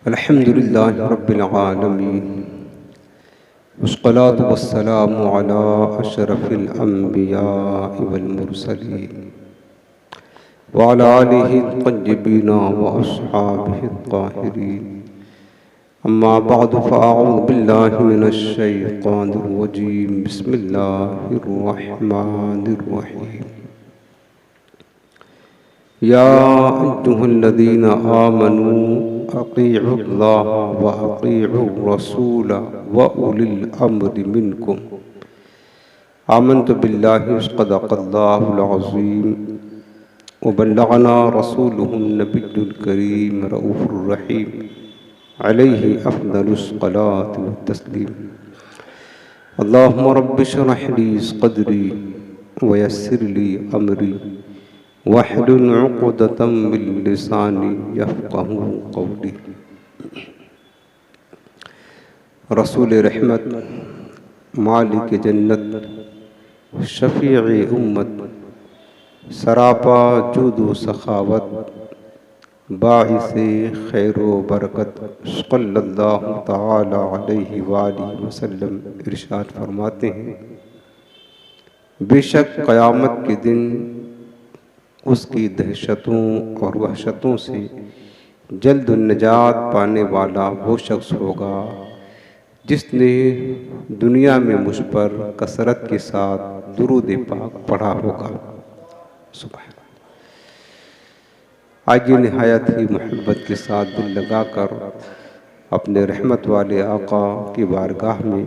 अल्हम्दुलिल्लाहि रब्बिल आलमीन वस्सलातु वस्सलामु अला अशरफिल अंबियाइ वल मुरसलीन व अला आलिहि तय्यिबीन व अस्हाबिहि ताहिरीन अम्मा बअदु फ़अऊज़ु बिल्लाहि मिनश शैतानिर रजीम बिस्मिल्लाहिर रहमानिर रहीम या अय्युहल्लज़ीना आमनू अतीउल्लाह व अतीउर रसूल व उलिल अम्रि मिनकुम आमन्तु बिल्लाहि सदक़ल्लाहुल अज़ीम व बल्लगना रसूलुहुन नबियुल करीम रऊफ़ुर रहीम अलैहि अफ़दलुस सलाति व तस्लीम। अल्लाहुम्मा रब्बि इश्रह ली सदरी व यस्सिर ली अमरी वहलुल उक़दतम मिन लिसानी यफ़क़हू क़ौली। रसूल रहमत, मालिक जन्नत, शफ़ीए उम्मत, सरापा जूद व सखावत, बाइसे खैर व बरकत सल्लल्लाहु तआला अलैहि वालिहि वसल्लम इरशाद फरमाते हैं, बेशक क़यामत के दिन उसकी दहशतों और वहशतों से जल्द निजात पाने वाला वो शख्स होगा जिसने दुनिया में मुझ पर कसरत के साथ दुरूद पाक पढ़ा होगा। सुभान। आज निहायत ही मोहब्बत के साथ दिल लगाकर अपने रहमत वाले आका की बारगाह में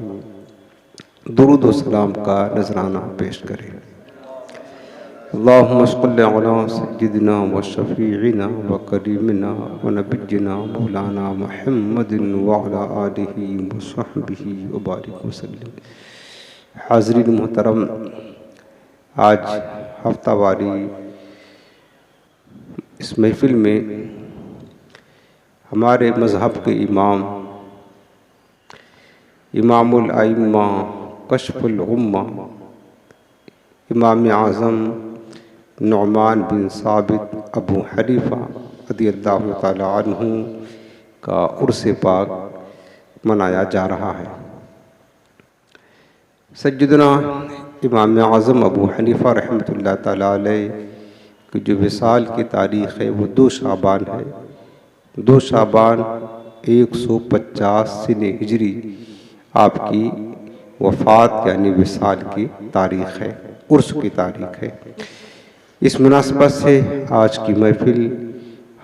दुरूद व सलाम का नजराना पेश करें। अल्लाहुम्मा सल्लि अला सय्यिदिना व शफ़ीइना व करीमिना व नबिय्यिना मौलाना मुहम्मदिन व अला आलिहि व सहबिहि व बारिक वसल्लम। हाज़रीन मोहतरम, आज हफ्तावारी इस महफ़िल में हमारे मज़हब के इमाम इमामुल अइम्मा कश्फुल उम्मा इमाम आज़म नुअमान बिन साबित अबू हनीफ़ा रज़ियल्लाहु ताला अन्हु का उर्स पाक मनाया जा रहा है। सज्जदना इमाम आज़म अबू हनीफ़ा रहमतुल्लाह ताला अलैह की जो विसाल की तारीख़ है वो 2 शाबान है। 2 शाबान 150 सिने हिजरी आपकी वफ़ात यानी विसाल की तारीख़ है, उर्स की तारीख़ है। इस मुनासबत से आज की महफ़िल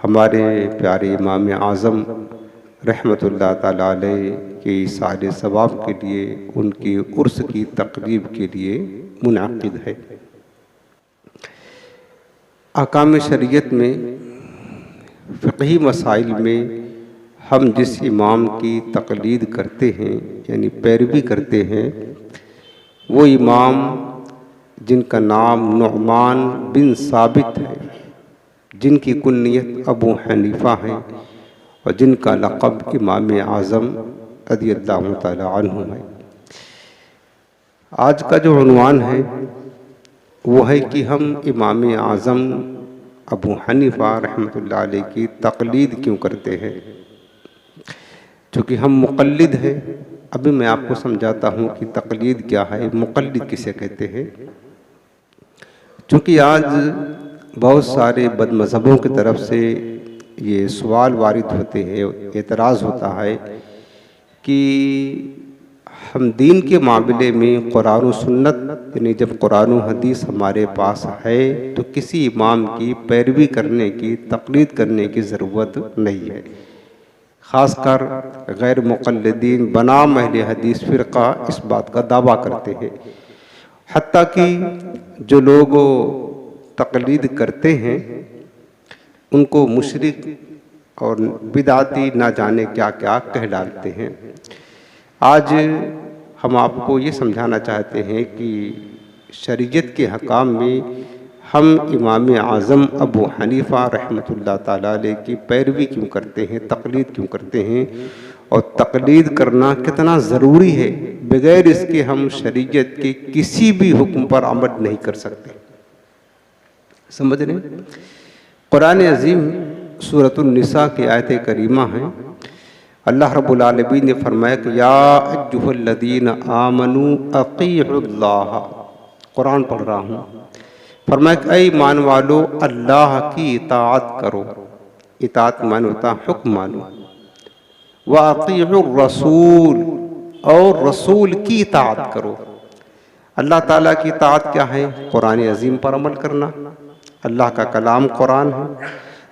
हमारे प्यारे इमाम आज़म रहमतुल्लाह ताला अलैह के सारे सवाब के लिए, उनकी उर्स की तक़रीब के लिए मुनाक़िद है। अहकाम शरीयत में फ़िक़ही मसाइल में हम जिस इमाम की तक़लीद करते हैं यानी पैरवी करते हैं, वो इमाम जिनका नाम नुअमान बिन साबित है, जिनकी कुन्नियत अबू हनीफ़ा है और जिनका लक़ब इमाम आज़म रज़ियल्लाहु ताला अन्हु है। आज का जो उन्वान है वो है कि हम इमाम आज़म अबू हनीफ़ा रहमतुल्लाह अलैह की तक़लीद क्यों करते हैं। चूँकि हम मुक़ल्लिद हैं, अभी मैं आपको समझाता हूँ कि तक़लीद क्या है, मुक़ल्लिद किसे कहते हैं। चूँकि आज बहुत सारे बदमज़हबों की तरफ से ये सवाल वारिद होते हैं, एतराज़ होता है कि हम दीन के मामले में कुरान व सुन्नत यानी जब कुरान व हदीस हमारे पास है तो किसी इमाम की पैरवी करने की, तक़लीद करने की ज़रूरत नहीं है। ख़ासकर गैर मुक़ल्लिदीन बनाम अहले हदीस फ़िरक़ा इस बात का दावा करते हैं। हत्ता कि जो लोग तक़लीद करते हैं उनको मुशरिक और बिदाती ना जाने क्या क्या कह डालते हैं। आज हम आपको ये समझाना चाहते हैं कि शरीयत के हकाम में हम इमाम आज़म अबू हनीफ़ा रहमतुल्लाह ताला अलैह की पैरवी क्यों करते हैं, तक़लीद क्यों करते हैं और तक़लीद करना कितना ज़रूरी है। बग़ैर इसके हम शरीयत के किसी भी हुक्म पर अमल नहीं कर सकते। समझ रहे? कुरान अज़ीम सूरतुन निसा की आयत करीमा है अल्लाह रब्बुल आलमीन ने फरमाया कि या अय्युहल्लज़ीना आमनू अतीउल्लाह, कुरान पढ़ रहा हूँ, फरमाया कि ऐ ईमान वालो अल्लाह की इताअत करो। इताअत माने होता हुक्म मानो। व अतीउर रसूल, और रसूल की इताअत करो। अल्लाह ताला की इताअत क्या है? कुरान अजीम पर अमल करना, अल्लाह का कलाम कुरान है।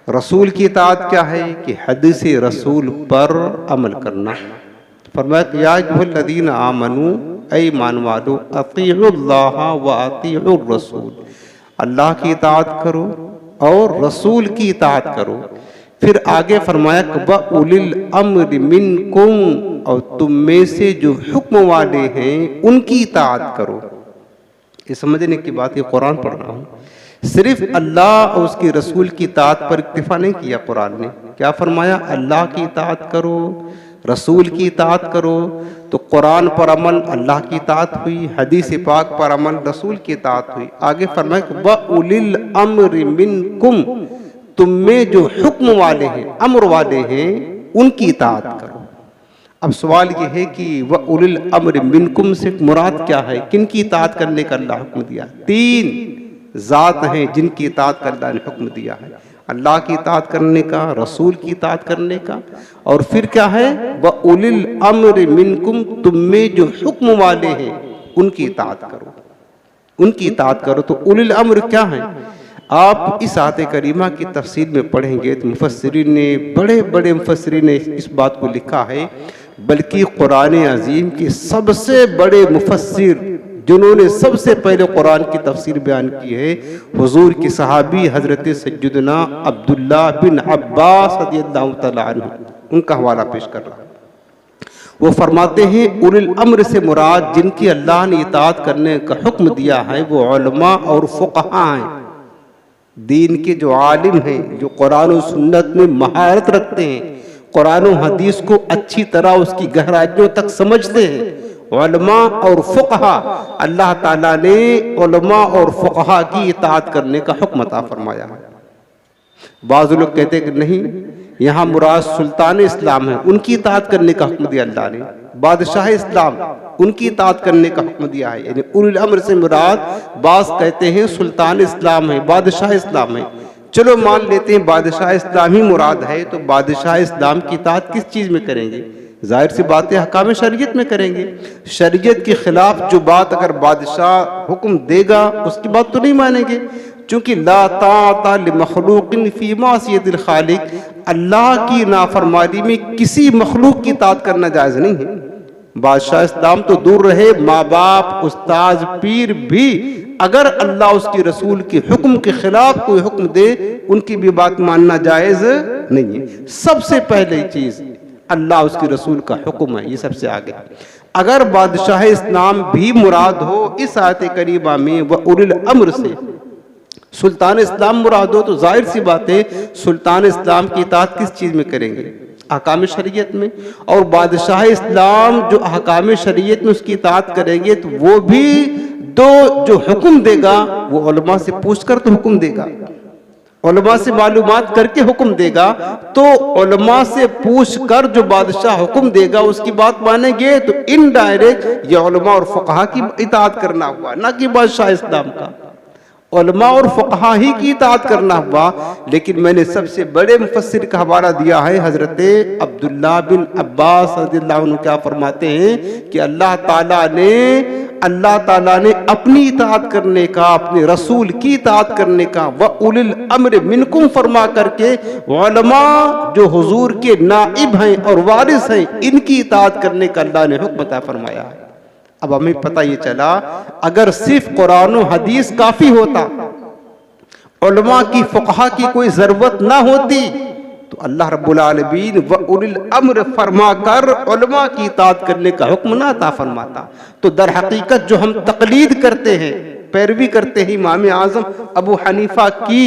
रसूल की इताअत क्या है? कि हदीस रसूल पर अमल करना। फरमाया कि या अय्युहल्लज़ीना आमनू, ऐ ईमान वालो अतीउल्लाह व अतीउर रसूल, अल्लाह की इताअत करो और रसूल की इताअत करो। फिर आगे फरमाया व उलिल अम्र मिनकुम, और तुम में से जो हुक्म वाले हैं उनकी इताअत करो। ये समझने की बात, ये कुरान पढ़ रहा हूँ। सिर्फ अल्लाह और उसके रसूल की इताअत पर इक्तिफा नहीं किया कुरान ने। क्या फरमाया? अल्लाह की इताअत करो, रसूल की इताअत करो। तो कुरान पर अमल अल्लाह की इताअत हुई, हदीस पाक पर अमल रसूल की इताअत हुई। आगे फरमाया व उलिल अम्र मिनकुम, तुम में जो हुक्म वाले हैं, अम्र वाले हैं, उनकी इताअत करो। अब सवाल ये है कि व उलिल अम्र मिनकुम से मुराद क्या है? किन की इताअत करने का अल्लाह हुक्म दिया? तीन ज़ात हैं जिनकी इताअत का अल्लाह ने हुक्म दिया है। अल्लाह की इताअत करने का, रसूल की इताअत करने का, और फिर क्या है? व उलिल अम्र मिनकुम, तुम में जो हुक्म वाले हैं उनकी इताअत करो, उनकी इताअत करो। तो उलिल अम्र क्या है? आप इस आयत करीमा की तफसीर में पढ़ेंगे तो मुफस्सिरीन ने, बड़े बड़े मुफस्सिरीन ने इस बात को लिखा है, बल्कि कुरान अजीम के सबसे बड़े मुफस्सिर जिन्होंने सबसे पहले कुरान की तफसीर बयान की है, हुजूर की सहाबी हजरत सय्यदना अब्दुल्ला बिन अब्बास रज़ियल्लाहु तआला अन्हु, उनका हवाला पेश कर रहा। वो फरमाते हैं उलिल अम्र से मुराद जिनकी अल्लाह ने इताअत करने का हुक्म दिया है वो उलमा और फुक़हा हैं। दीन के जो आलिम हैं, जो कुरान और सुन्नत में महारत रखते हैं, कुरान और हदीस को अच्छी तरह उसकी गहराइयों तक समझते हैं, उलमा और फुक़हा, अल्लाह ताला ने उलमा और फुक़हा की इताअत करने का हुक्म अता फरमाया है। बाज़ लोग कहते हैं कि नहीं, यहाँ मुराद सुल्तान इस्लाम है, उनकी इताअत करने का हुक्म दिया अल्लाह ने। बादशाह इस्लाम, उनकी इताअत करने का हुक्म दिया है। यानी उलिल अम्र से मुराद, बाज़ कहते हैं सुल्तान इस्लाम है, बादशाह इस्लाम है। चलो मान लेते हैं बादशाह इस्लाम ही मुराद है, तो बादशाह इस्लाम की इताअत किस चीज़ में करेंगे? जाहिर सी बात है हकाम शरीयत में करेंगे। शरीयत के खिलाफ जो बात अगर बादशाह हुक्म देगा उसकी बात तो नहीं मानेंगे, चूँकि ला ताअता लिमखलूकिन फी मासियतिल खालिक, अल्लाह की नाफरमानी में किसी मखलूक की इताअत करना जायज़ नहीं है। बादशाह इस्लाम तो दूर रहे, माँ बाप, उस्ताद, पीर भी अगर अल्लाह उसके रसूल के हुक्म के खिलाफ कोई हुक्म दे, उनकी भी बात मानना जायज़ नहीं है। सबसे पहले चीज़ अल्लाह उसके रसूल का हुक्म है, ये सबसे आगे। अगर बादशाह इस्लाम भी मुराद हो इस आयत करीमा में व उलिल अम्र से सुल्तान इस्लाम मुराद हो, तो जाहिर सी बात है सुल्तान इस्लाम की इताअत किस चीज़ में करेंगे? अहकाम शरीयत में। और बादशाह इस्लाम जो अहकाम शरीयत में उसकी इताअत करेंगे तो वो भी दो जो हुक्म देगा वो उलमा से पूछकर तो हुक्म देगा, उलमा से मालूमात करके हुक्म देगा। तो उलमा से पूछकर जो बादशाह हुक्म देगा उसकी बात मानेंगे, तो इनडायरेक्ट ये उलमा और फुक़हा की इताअत करना हुआ, ना कि बादशाह इस्लाम का। उलमा और फुक़हा ही की इताअत करना हुआ। लेकिन मैंने सबसे बड़े मुफस्सिर का हवाला दिया है, हजरत अब्दुल्ला बिन अब्बास रज़ियल्लाहु अन्हु क्या फरमाते हैं कि अल्लाह ताला ने अपनी इताअत करने का, अपने रसूल की इताअत करने का व उलिल अम्र मिनकुम फरमा करके उलमा जो हुजूर के नाइब हैं और वारिस हैं, इनकी इताअत करने का अल्लाह ने हुक्म अता फरमाया है। अब हमें पता ये चला, अगर सिर्फ कुरान और हदीस काफी होता, उलमा की फुक़हा की कोई जरूरत ना होती, तो अल्लाह रब्बुल आलमीन व उलिल अम्र फरमा कर उलमा की इताअत करने का हुक्म ना अता फरमाता। तो दर हकीकत जो हम तकलीद करते हैं, पैरवी करते हैं इमाम आज़म अबू हनीफा की,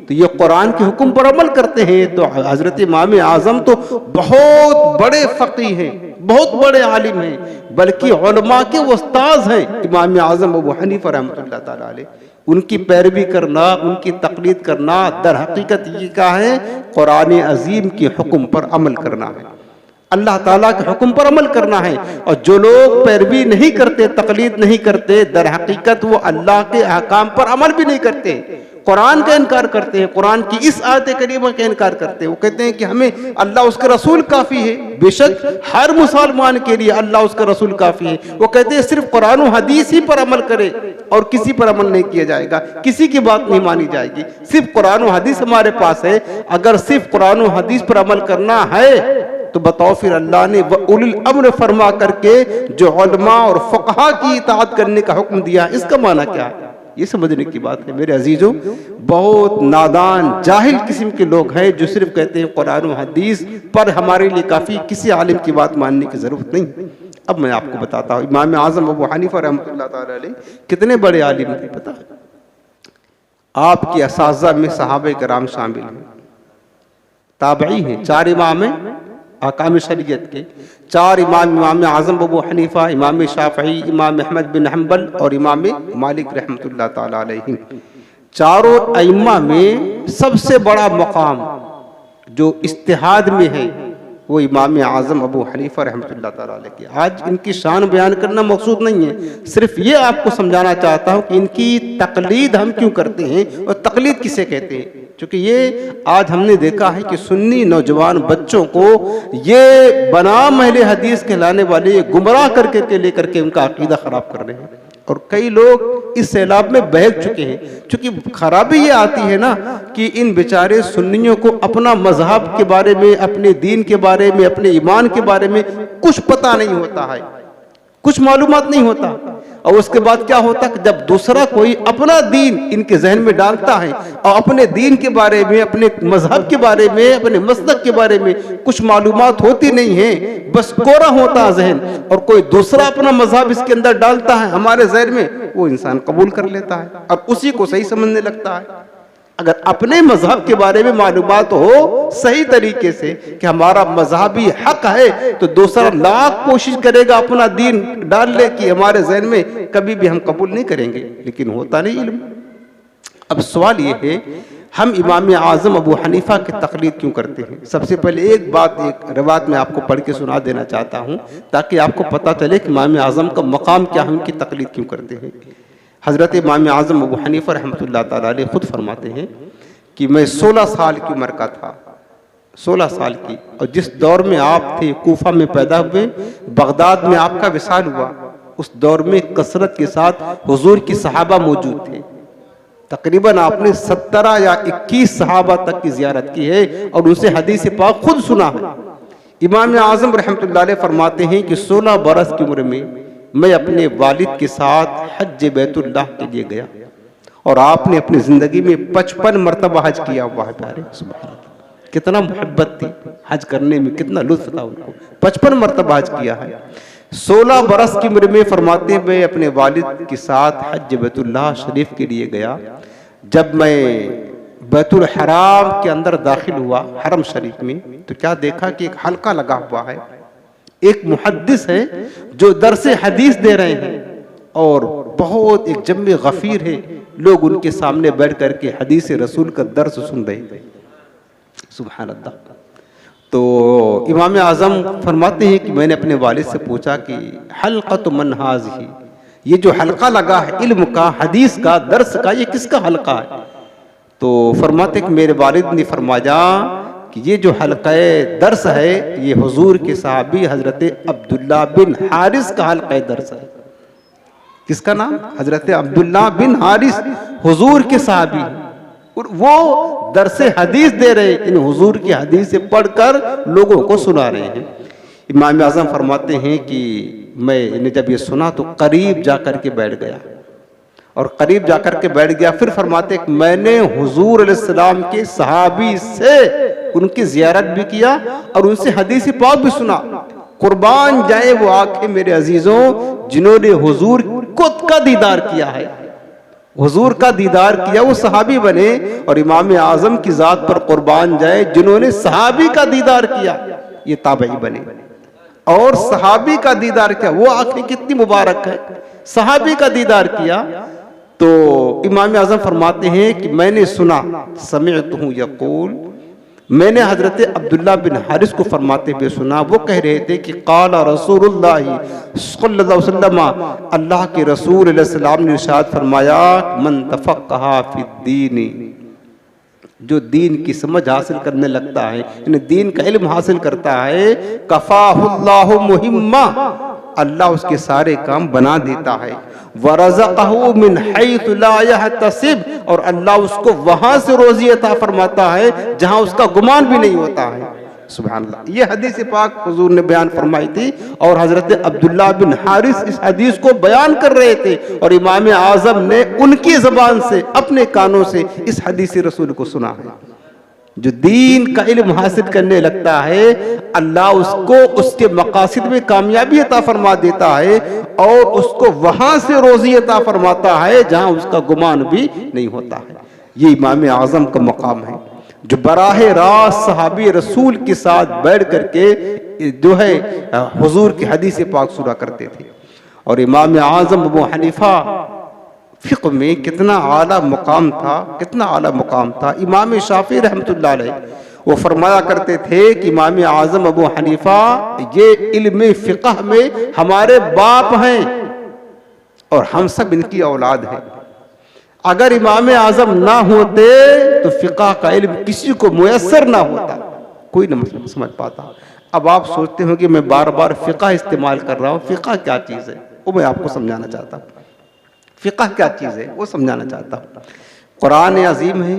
तो ये कुरान के हुक्म पर अमल करते हैं। तो हजरत इमाम आज़म तो बहुत बड़े फ़क़ीह हैं, बहुत बड़े आलिम हैं, बल्कि उलमा के उस्ताद हैं इमाम आज़म अबू हनीफा रहमतुल्लाह ताला अलैह। उनकी पैरवी करना, उनकी तकलीद करना दर हकीकत ये क्या है? कुरान अजीम के हुक्म पर अमल करना है। अल्लाह ताला के हुक्म पर अमल करना है। और जो लोग पैरवी नहीं करते, तकलीद नहीं करते, दर हकीकत वो अल्लाह के अहकाम पर अमल भी नहीं करते, कुरान का इनकार करते हैं, कुरान की इस आयत करीमा का इनकार करते हैं। वो कहते हैं कि हमें अल्लाह उसके रसूल काफ़ी है। बेशक हर मुसलमान के लिए अल्लाह उसका रसूल काफ़ी है। वो कहते हैं सिर्फ कुरान और हदीस ही पर अमल करे और किसी पर अमल नहीं किया जाएगा, किसी की बात नहीं मानी जाएगी। सिर्फ कुरान और हदीस हमारे पास है। अगर सिर्फ कुरान और हदीस पर अमल करना है तो बताओ फिर अल्लाह ने व उलिल अम्र फरमा करके जो उलमा और फक़हा की इताअत करने का हुक्म दिया, इसका माना क्या है? ये समझने की बात है मेरे अजीजों। बहुत नादान जाहिल किस्म के लोग हैं जो सिर्फ कहते हैं कुरान और हदीस पर हमारे लिए काफ़ी, किसी आलिम की बात मानने की ज़रूरत नहीं। अब मैं आपको बताता हूँ, इमाम आज़म अबू हनीफा रहमतुल्लाह ताला अलैह कितने बड़े आलिम थे पता है? आपके असाज़ा में सहाबे कराम शामिल हैं, ताबई हैं, 4 इमाम अहकाम शरीयत के, 4 इमाम, इमाम आज़म अबू हनीफा, इमाम शाफ़ई, इमाम अहमद बिन हम्बल और इमाम मालिक रहमतुल्लाह ताला अलैहिम। चारों अइम्मा में सबसे बड़ा मकाम जो इज्तिहाद में है वो इमाम आज़म अबू हनीफा रहमतुल्लाह ताला अलैह की। आज इनकी शान बयान करना मकसूद नहीं है, सिर्फ ये आपको समझाना चाहता हूँ कि इनकी तकलीद हम क्यों करते हैं और तकलीद किसे कहते हैं। क्योंकि ये आज हमने देखा है कि सुन्नी नौजवान बच्चों को ये बनाम अहले हदीस कहलाने वाले गुमराह करके लेकर के उनका अकीदा ख़राब कर रहे हैं। और कई लोग इस सैलाब में बह चुके हैं। क्योंकि खराबी ये आती है ना कि इन बेचारे सुन्नियों को अपना मजहब के बारे में, अपने दीन के बारे में, अपने ईमान के बारे में कुछ पता नहीं होता है, कुछ मालूमात नहीं होता। और उसके बाद क्या होता है कि जब दूसरा कोई अपना दीन इनके जहन में डालता है और अपने दीन के बारे में, अपने मजहब के बारे में, अपने मसलक के बारे में कुछ मालूमात होती नहीं है, बस कोरा होता है जहन, और कोई दूसरा अपना मजहब इसके अंदर डालता है हमारे जहन में, वो इंसान कबूल कर लेता है और उसी को सही समझने लगता है। अगर अपने मजहब के बारे में मालूमात हो सही तरीके से कि हमारा मजहबी हक है, तो दूसरा लाख कोशिश करेगा अपना दीन डाल ले कि हमारे जहन में, कभी भी हम कबूल नहीं करेंगे, लेकिन होता नहीं इल्म। अब सवाल ये है, हम इमाम आज़म अबू हनीफा की तकलीद क्यों करते हैं? सबसे पहले एक बात, एक रिवायत में आपको पढ़ के सुना देना चाहता हूँ ताकि आपको पता चले कि इमाम आज़म का मकाम क्या है, उनकी तकलीद क्यों करते हैं। हज़रत इमाम आज़म अबू हनीफा रहमतुल्लाह ताला अलैह खुद फरमाते हैं कि मैं 16 साल की उम्र का था, 16 साल की, और जिस दौर में आप थे कूफा में पैदा हुए, बगदाद में आपका विसाल हुआ, उस दौर में कसरत के साथ हुजूर की सहाबा मौजूद थे। तकरीबन आपने 17 या 21 सहाबा तक की ज़ियारत की है और उनसे हदीस पाक खुद सुना है। इमाम आज़म रहमतुल्लाह अलैह फरमाते हैं कि 16 बरस की उम्र में मैं अपने वालिद के साथ हज बैतुल्लाह के लिए गया और आपने अपनी ज़िंदगी में 55 मरतबा हज किया हुआ है। प्यारे सुभान अल्लाह, कितना मोहब्बत थी हज करने में, कितना लुत्फ़ था उनको, 55 मरतबा हज किया है। 16 बरस की उम्र में फरमाते मैं अपने वालिद के साथ हज बैतुल्लाह शरीफ के लिए गया। जब मैं बैतुल हराम के अंदर दाखिल हुआ, हरम शरीफ में, तो क्या देखा कि एक हल्का लगा हुआ है, एक मुहद्दिस है जो दर्स हदीस दे रहे हैं और बहुत एक जम्मे गफीर है, लोग उनके सामने बैठ करके हदीस रसूल का दर्स सुन रहे थे। सुभान अल्लाह। तो इमाम आज़म फरमाते हैं कि मैंने अपने वालिद से पूछा कि हल्क़त मन हाज़िही, ये जो हल्का लगा है इल्म का, हदीस का, दर्स का, ये किसका हल्का है? तो फरमाते कि मेरे वालिद ने फरमाया कि ये जो हल्क़े दर्स है ये हुजूर के सहाबी हज़रत अब्दुल्ला बिन हारिस का हल्क़े दर्स है। किसका नाम? हज़रत अब्दुल्ला बिन हारिस, हुजूर के सहाबी, और वो दर्स हदीस दे रहे, इन हुजूर की हदीस से पढ़कर लोगों को सुना रहे हैं। इमाम आज़म फरमाते हैं कि मैंने जब ये सुना तो करीब जाकर के बैठ गया, और करीब जाकर के बैठ गया। फिर फरमाते कि मैंने हुजूर अलैहिस्सलाम के सहाबी से उनकी ज़ियारत भी किया और उनसे हदीस पाक भी सुना। कुर्बान जाए वो आंखें मेरे अजीजों जिन्होंने हुजूर खुद का दीदार किया है, हुजूर का दीदार किया, वो सहाबी बने। और इमाम आज़म की ज़ात पर कुर्बान जाए जिन्होंने सहाबी का दीदार किया, ये ताबई बने। और सहाबी का दीदार किया, वो आंखें कितनी मुबारक है, सहाबी का दीदार किया। तो इमाम आज़म फरमाते हैं कि मैंने सुना, समिअतहु यक़ूल, मैंने हजरत अब्दुल्ला बिन हारिस को फरमाते हुए सुना, वो कह रहे थे कि क़ाला रसूलुल्लाह सल्लल्लाहु अलैहि वसल्लम, अल्लाह के रसूल अलैहि सलाम ने इरशाद फरमाया, मन तफ़क़्क़ह फ़िद्दीन, जो दीन की समझ हासिल करने लगता है, यानी दीन का इल्म हासिल करता है, कफ़ाहुल्लाहु मुहिम्मा, अल्लाह उसके सारे काम बना देता है, वरज़क़हु मिन हैथु ला यहतसिब, और अल्लाह उसको वहां से रोज़ी अता फरमाता है जहां उसका गुमान भी नहीं होता है। सुभान अल्लाह। ये हदीस पाक हुजूर ने बयान फरमाई थी और हजरत अब्दुल्ला बिन हारिस इस हदीस को बयान कर रहे थे और इमाम आज़म ने उनकी ज़बान से, अपने कानों से इस हदीस रसूल को सुना है। जो दीन का इल्म हासिल करने लगता है, अल्लाह उसको उसके मकासिद में कामयाबी अता फरमा देता है और उसको वहां से रोज़ी अता फरमाता है जहां उसका गुमान भी नहीं होता है। ये इमाम आज़म का मकाम है जो बराह रास्त सहाबी रसूल के साथ बैठ करके जो है हुजूर की हदीस पाक सुना करते थे। और इमाम आज़म अबू हनीफा फ़िक़्ह में कितना आला मुकाम था, कितना आला मुकाम था। इमाम शाफ़ी रहमतुल्लाह अलैह वो फरमाया करते थे कि इमाम आज़म अबू हनीफा ये इल्म फ़िक़्ह में हमारे बाप हैं और हम सब इनकी औलाद हैं। अगर इमाम आज़म ना होते तो फ़िक़्ह का इल्म किसी को मुयस्सर ना होता, कोई न समझ पाता। अब आप सोचते हो कि मैं बार बार फ़िक़्ह इस्तेमाल कर रहा हूँ, फ़िक़्ह क्या चीज़ है वो मैं आपको समझाना चाहता हूँ। फ़िक़्ह क्या चीज़ है वो समझाना चाहता हूँ। कुरान अज़ीम है,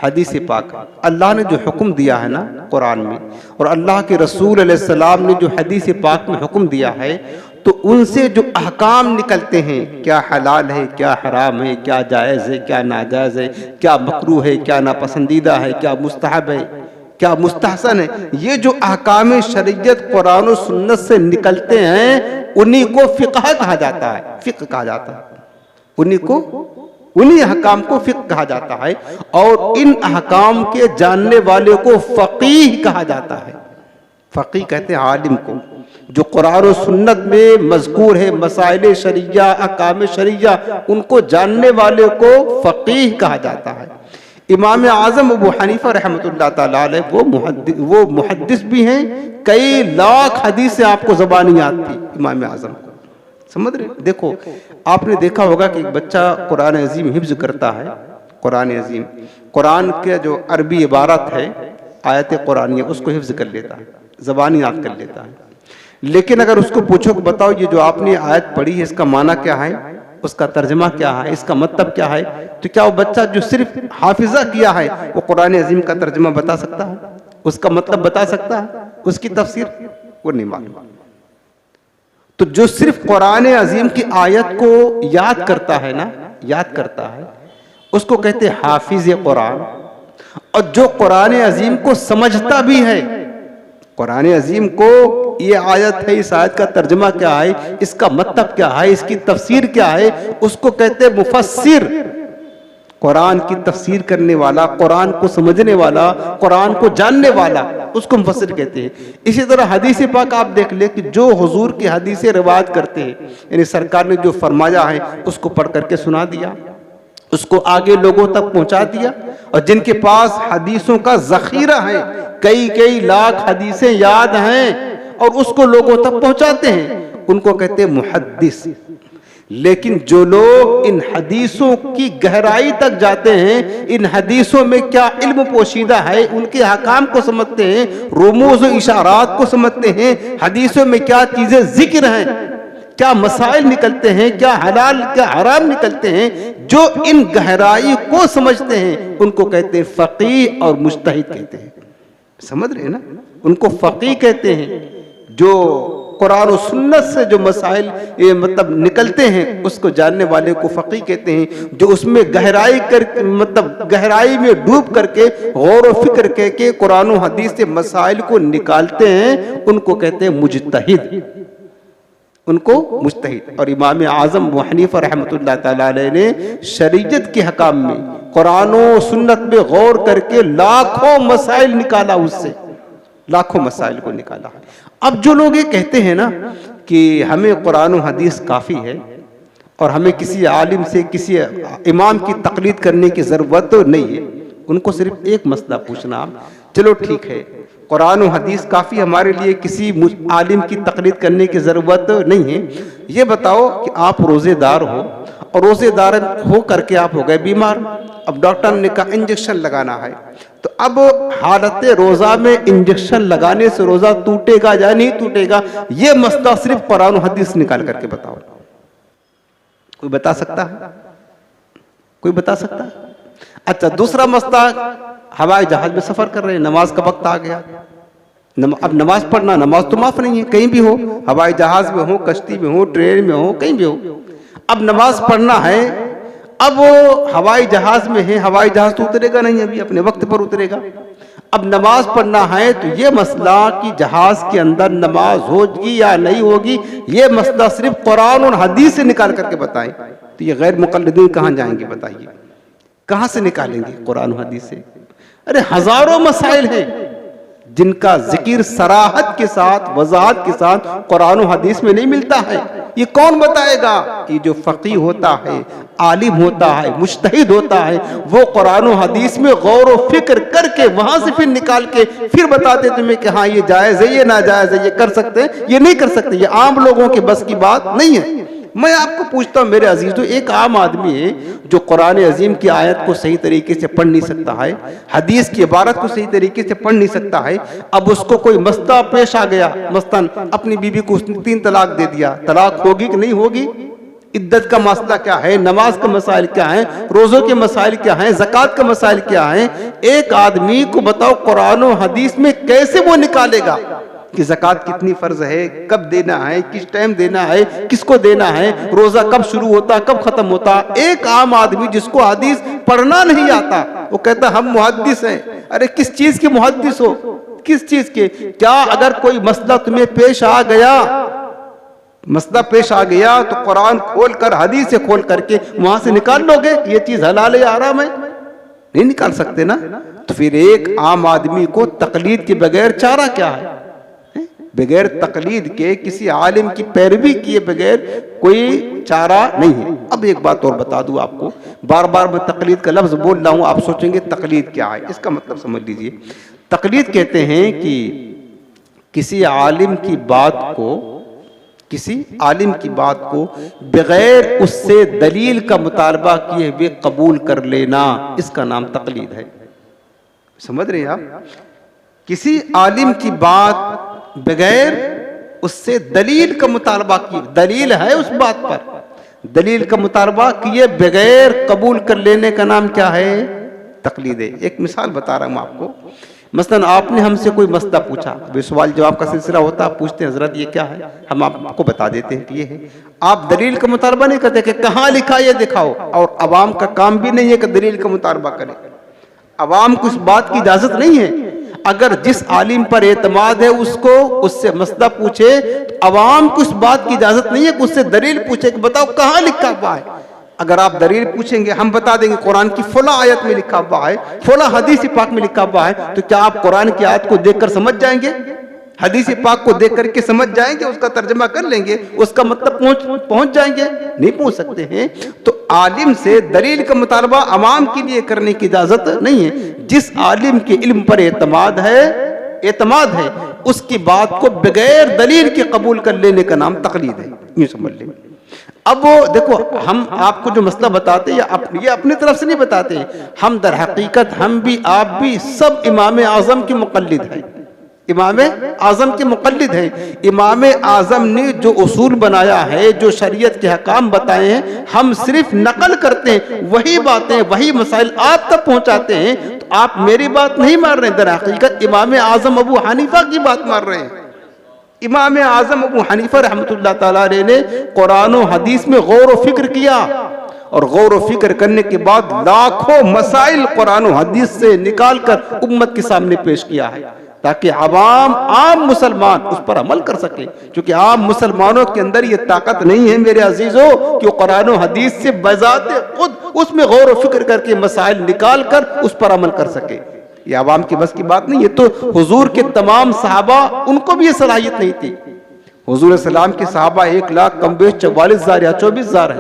हदीस पाक, अल्लाह ने जो हुक्म दिया है ना कुरान में, और अल्लाह के रसूल अलैहिस्सलाम ने जो हदीस पाक में हुक्म दिया है, तो उनसे जो अहकाम निकलते हैं, क्या हलाल है, क्या हराम है, क्या जायज़ है, क्या नाजायज़ है, क्या मकरूह है, क्या नापसंदीदा है, क्या मुस्तहब है, क्या मुस्तहसन है, ये जो अहकाम शरीयत कुरान और सुन्नत से निकलते हैं उन्हीं को फ़िक़्ह कहा जाता है। फ़िक़्ह कहा जाता है उन्हीं अहकाम को फ़िक़्ह कहा जाता है। और इन अहकाम के जानने वाले को फ़क़ीह कहा जाता है। फ़क़ीह कहते हैं आलिम को, जो कुरान और सुन्नत में मज़कूर है मसाइल शरिया, अहकाम शरिया, उनको जानने वाले को फ़क़ीह कहा जाता है। इमाम आज़म अबू हनीफा रहमतुल्लाह ताला अलैह वो मुहद्दिस भी हैं, कई लाख हदीसें आपको ज़बानी याद थी इमाम आज़म को, समझ रहे। देखो आपने देखा होगा कि एक बच्चा कुरान अज़ीम हिफ्ज़ करता है, कुरान अज़ीम, कुरान के जो अरबी इबारत है आयत कुरानिया उसको हिफ्ज़ कर लेता है, ज़बानी याद कर लेता है। लेकिन अगर उसको पूछो कि बताओ ये जो आपने आयत पढ़ी है इसका माना क्या है, उसका तर्जमा क्या है, इसका मतलब क्या है, तो क्या वो बच्चा जो सिर्फ हाफिजा किया है वो कुरान अज़ीम का तर्जमा बता सकता है, उसका मतलब बता सकता है, उसकी तफसीर वो नहीं मालूम। तो जो सिर्फ कुरान अज़ीम की आयत को याद करता है ना, याद करता है, उसको कहते हैं हाफिज कुरान। और जो कुरान अज़ीम को समझता भी है, कुरान अज़ीम को ये आयत है, इस आयत का तर्जमा क्या है, इसका मतलब क्या है, इसकी तफसीर क्या है, उसको कहते हैं मुफस्सिर। कुरान की तफसीर करने वाला, कुरान को समझने वाला, कुरान को जानने वाला, उसको मुफस्सिर कहते हैं। इसी तरह हदीस पाक आप देख ले कि जो हुजूर की हदीसें रिवायत करते हैं, यानी सरकार ने जो फरमाया है उसको पढ़ करके सुना दिया, उसको आगे लोगों तक पहुंचा दिया। और जिनके पास हदीसों का ज़ख़ीरा है, कई कई लाख हदीसें याद हैं और उसको लोगों तक पहुंचाते हैं, उनको कहते हैं मुहद्दिस। लेकिन जो लोग इन हदीसों की गहराई तक जाते हैं, इन हदीसों में क्या इल्म पोशीदा है, उनके अहकाम को समझते हैं, रुमूज़ व इशारात को समझते हैं, हदीसों में क्या चीज़ें ज़िक्र हैं, क्या मसाइल निकलते हैं, क्या हलाल क्या हराम निकलते हैं, जो इन गहराई को समझते हैं उनको कहते हैं फ़क़ीह और मुज्तहिद कहते हैं। समझ रहे हैं ना, उनको फ़क़ीह कहते हैं। जो कुरान और सुन्नत से जो मसाइल ये मतलब निकलते हैं उसको जानने वाले को फ़क़ीह कहते हैं। जो उसमें गहराई कर मतलब गहराई में डूब करके गौर व फिक्र करके कुरान और हदीस से मसाइल को निकालते हैं उनको कहते हैं मुज्तहिद, उनको मुज्तहिद। और इमाम आज़म अबू हनीफा रहमतुल्लाह ताला अलैह ने शरीयत के हकाम में कुरान और सुन्नत में गौर करके लाखों मसाइल निकाला, उससे लाखों मसाइल को निकाला। अब जो लोग ये कहते हैं ना कि हमें कुरान और हदीस काफ़ी है और हमें किसी आलिम से, किसी इमाम की तक़लीद करने की ज़रूरत तो नहीं है, उनको सिर्फ एक मसला पूछना चलो ठीक है, कुरान और हदीस काफ़ी हमारे लिए, किसी आलिम की तकलीद करने की ज़रूरत नहीं है। ये बताओ कि आप रोज़ेदार हो और रोज़ेदार हो करके आप हो गए बीमार, अब डॉक्टर ने कहा इंजेक्शन लगाना है, तो अब हालत रोज़ा में इंजेक्शन लगाने से रोज़ा टूटेगा या नहीं टूटेगा, ये मसला सिर्फ कुरान और हदीस निकाल करके बताओ। कोई बता सकता है? कोई बता सकता है? अच्छा, दूसरा मसला, हवाई जहाज में सफर कर रहे हैं, नमाज का वक्त आ गया, अब नमाज पढ़ना, नमाज तो माफ नहीं है, कहीं भी हो, हवाई जहाज में हो, कश्ती में हो, ट्रेन में हो, कहीं भी हो, अब नमाज पढ़ना है। अब वो हवाई जहाज में है, हवाई जहाज तो उतरेगा नहीं, अभी अपने वक्त पर उतरेगा। अब नमाज पढ़ना है, तो ये मसला कि जहाज के अंदर नमाज होगी या नहीं होगी, ये मसला सिर्फ कुरान और हदीस से निकाल करके बताएं। तो ये गैर मुक़ल्लिदीन कहाँ जाएंगे बताइए, कहाँ से निकालेंगे कुरान और हदीस से? अरे हजारों मसाइल हैं जिनका जिक्र सराहत के साथ, वजाहत के साथ कुरान और हदीस में नहीं मिलता है। ये कौन बताएगा? ये जो फकीह होता है, आलिम होता है, मुज्तहिद होता है, वो कुरान और हदीस में गौर व फिक्र करके वहां से फिर निकाल के फिर बताते तुम्हें कि हाँ ये जायज है, ये नाजायज है, ये कर सकते हैं, ये नहीं कर सकते। ये आम लोगों के बस की बात नहीं है। मैं आपको पूछता हूं मेरे अजीजों, एक आम आदमी है जो कुरान अजीम की आयत को सही तरीके से पढ़ नहीं सकता है, हदीस की इबारत को सही तरीके से पढ़ नहीं सकता है, अब उसको कोई मसला पेश आ गया, मसलन अपनी बीवी को उसने 3 तलाक दे दिया, तलाक होगी कि नहीं होगी, इद्दत का मसला क्या है, नमाज का मसाइल क्या है, रोजों के मसाइल क्या है, ज़कात का मसाइल क्या है, एक आदमी को बताओ कुरान और हदीस में कैसे वो निकालेगा कि ज़कात कितनी फर्ज है, कब देना है, किस टाइम देना है, किसको देना है, रोजा कब शुरू होता, कब खत्म होता। एक आम आदमी जिसको हदीस पढ़ना नहीं आता, वो कहता हम मुहद्दिस हैं। अरे किस चीज के मुहद्दिस हो, किस चीज के? क्या अगर कोई मसला तुम्हें पेश आ गया, मसला पेश आ गया, तो कुरान खोल कर, हदीस से खोल करके वहां से निकाल लोगे ये चीज हलाल है या हराम है? नहीं निकाल सकते ना। तो फिर एक आम आदमी को तकलीद के बगैर चारा क्या है? बगैर तकलीद के, किसी आलिम की पैरवी किए बगैर कोई चारा नहीं है। अब एक बात और बता दूं आपको, बार बार मैं तकलीद का लफ्ज बोल रहा हूं, आप सोचेंगे तकलीद क्या है, इसका मतलब समझ लीजिए। तकलीद कहते हैं कि किसी आलिम की बात को, किसी आलिम की बात को बगैर उससे दलील का मुतालबा किए हुए कबूल कर लेना, इसका नाम तकलीद है। समझ रहे हैं आप? किसी आलिम की बात बगैर उससे दलील का मुतालबा किए, दलील है उस बात पर, दलील का मुतालबा किए बगैर कबूल कर लेने का नाम क्या है? तकलीद है। एक मिसाल बता रहा हूं आपको, मसलन आपने हमसे कोई मसला पूछा, सवाल जवाब का सिलसिला होता, आप पूछते हैं हजरत ये क्या है, हम आपको बता देते हैं कि ये है। आप दलील का मुतालबा नहीं करते कि कहाँ लिखा ये दिखाओ, और अवाम का काम भी नहीं है कि दलील का मुतालबा करे। अवाम को इस बात की इजाजत नहीं है। अगर जिस आलिम पर एतमाद है उसको उससे मसला पूछे, तो अवाम को इस बात की इजाजत नहीं है कि उससे दलील पूछे कि बताओ कहाँ लिखा हुआ है। अगर आप दलील पूछेंगे, हम बता देंगे कुरान की फला आयत में लिखा हुआ है, फला हदीस पाक में लिखा हुआ है, तो क्या आप कुरान की आयत को देखकर समझ जाएंगे? हदीस पाक को देख करके समझ जाएंगे, उसका तर्जमा कर लेंगे, उसका मतलब पहुंच जाएंगे? नहीं पहुंच सकते हैं। तो आलिम से दलील का मुतालबा अवाम के लिए करने की इजाजत नहीं है। जिस आलिम के इल्म पर एतमाद है उसकी बात को बगैर दलील के कबूल कर लेने का नाम तकलीद है, यूं समझ लें। अब वो देखो, हम आपको जो मसला बताते हैं ये अपनी तरफ से नहीं बताते, हम दर हकीकत, हम भी आप भी सब इमाम आजम के मुक़ल्लिद हैं, इमाम आजम के मुक़ल्लिद हैं। इमाम आजम ने जो उसूल बनाया है, जो शरीयत के हकाम बताए हैं, हम सिर्फ नकल करते हैं, वही बातें, वही मसाइल आप तक पहुंचाते हैं। तो आप मेरी बात नहीं मार रहे हैं, दर हकीकत इमाम आजम अबू हनीफा की बात मार रहे हैं। इमाम आजम अबू हनीफा रहमतुल्लाह ताला अलैह ने कुरान और हदीस में गौर व फिक्र किया, और गौर व फिक्र करने के बाद लाखों मसाइल कुरान और हदीस से निकाल कर उम्मत के सामने पेश किया है, ताकि आम मुसलमान उस पर अमल कर सके। क्योंकि आम मुसलमानों के अंदर ये ताकत नहीं है मेरे अजीजों कि कुरान और हदीस से बजाते खुद उसमें गौर व फिक्र करके मसाइल निकाल कर उस पर अमल कर सके। ये आवाम की बस की बात नहीं है। तो हुजूर के तमाम सहाबा, उनको भी ये सलाहियत नहीं थी। हुजूर सलाम के सहाबा 1 लाख कम बेश 44,000 या 24,000 है।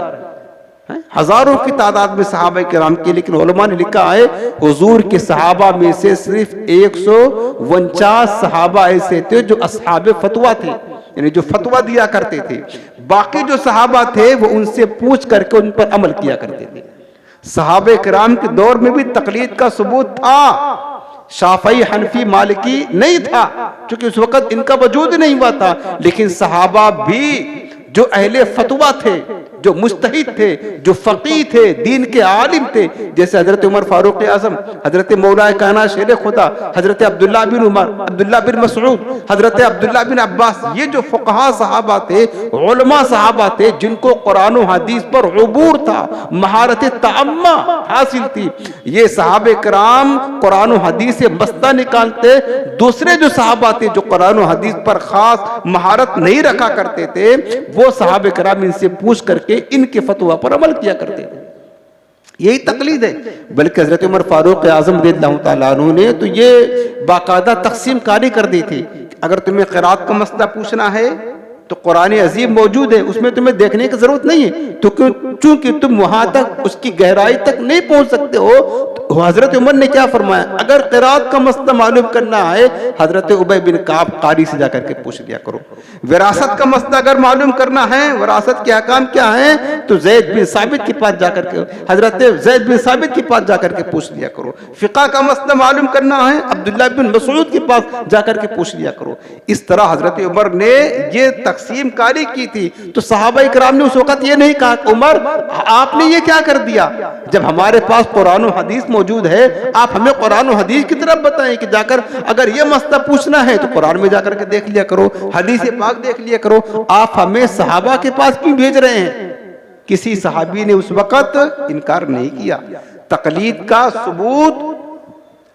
हजारों की तादाद में सहाबा किराम की, लेकिन उलमा ने लिखा है हुजूर के सहाबा में से सिर्फ 149 सहाबा ऐसे थे जो असहाबे फतवा थे, यानी जो फतवा दिया करते थे। बाकी जो सहाबा थे वो उनसे पूछ करके उन पर अमल किया करते थे। सहाबे किराम के दौर में भी तकलीद का सबूत था, शाफई हनफी मालिकी नहीं था, क्योंकि उस वक्त इनका वजूद नहीं हुआ था। लेकिन सहाबा भी जो अहले फतवा थे, जो मुस्तहिद थे, जो फकीह थे, दीन के आलिम थे, जैसे हजरत उमर फारूक आजम, हजरत मौला काना शेर खुदा, हजरत अब्दुल्ला बिन उमर, अब्दुल्ला बिन मसऊद, हजरत अब्दुल्ला बिन अब्बास, ये जो फुकहा सहाबा थे, उलमा सहाबा थे, जिनको कुरान और हदीस पर उबूर था, महारत तअम्मा हासिल थी, ये सहाबे कराम कुरान और हदीस से मस्ता निकालते। दूसरे जो सहाबा थे जो कुरान और हदीस पर खास महारत नहीं रखा करते थे, वो सहाबे कराम इनसे पूछ करके इनके फतवा पर अमल किया करते थे। यही तकलीद है। बल्कि हजरत उमर फारूक आजम रज़ियल्लाहु ताला अन्हु ने तो ये बाकायदा तकसीम कारी कर दी थी। अगर तुम्हें क़िराअत का मसला पूछना है तो कुरान अजीम मौजूद है, उसमें तुम्हें देखने की जरूरत नहीं है, तो चूंकि तुम वहां तक उसकी गहराई तक नहीं पहुंच सकते हो, तो हजरत उमर ने क्या फरमाया, अगर क़िराअत का मसला मालूम करना है हजरत उबय बिन काब कारी से जाकर के पूछ लिया करो। विरासत का मसला अगर मालूम करना है, विरासत के अहकाम क्या है, तो ज़ैद बिन साबित के पास जाकर के, हजरत ज़ैद बिन साबित के पास जाकर के पूछ लिया करो। फिक़ह का मसला मालूम करना है, अब्दुल्ला बिन मसऊद के पास जाकर के पूछ लिया करो। इस तरह हजरत उमर ने ये तकसीम कारी की थी। तो सहाबा इकराम ने उस वक्त ये नहीं कहा उमर आपने ये क्या कर दिया, जब हमारे पास कुरान और हदीस मौजूद है, आप हमें कुरान और हदीस की तरफ बताएं कि जाकर अगर ये मसला पूछना है तो कुरान में जाकर के देख लिया करो, हदीस पाक देख लिया करो। आप हमें सहाबा के पास क्यों भेज रहे हैं? किसी सहाबी ने उस वक्त इनकार नहीं किया। तकलीद का सबूत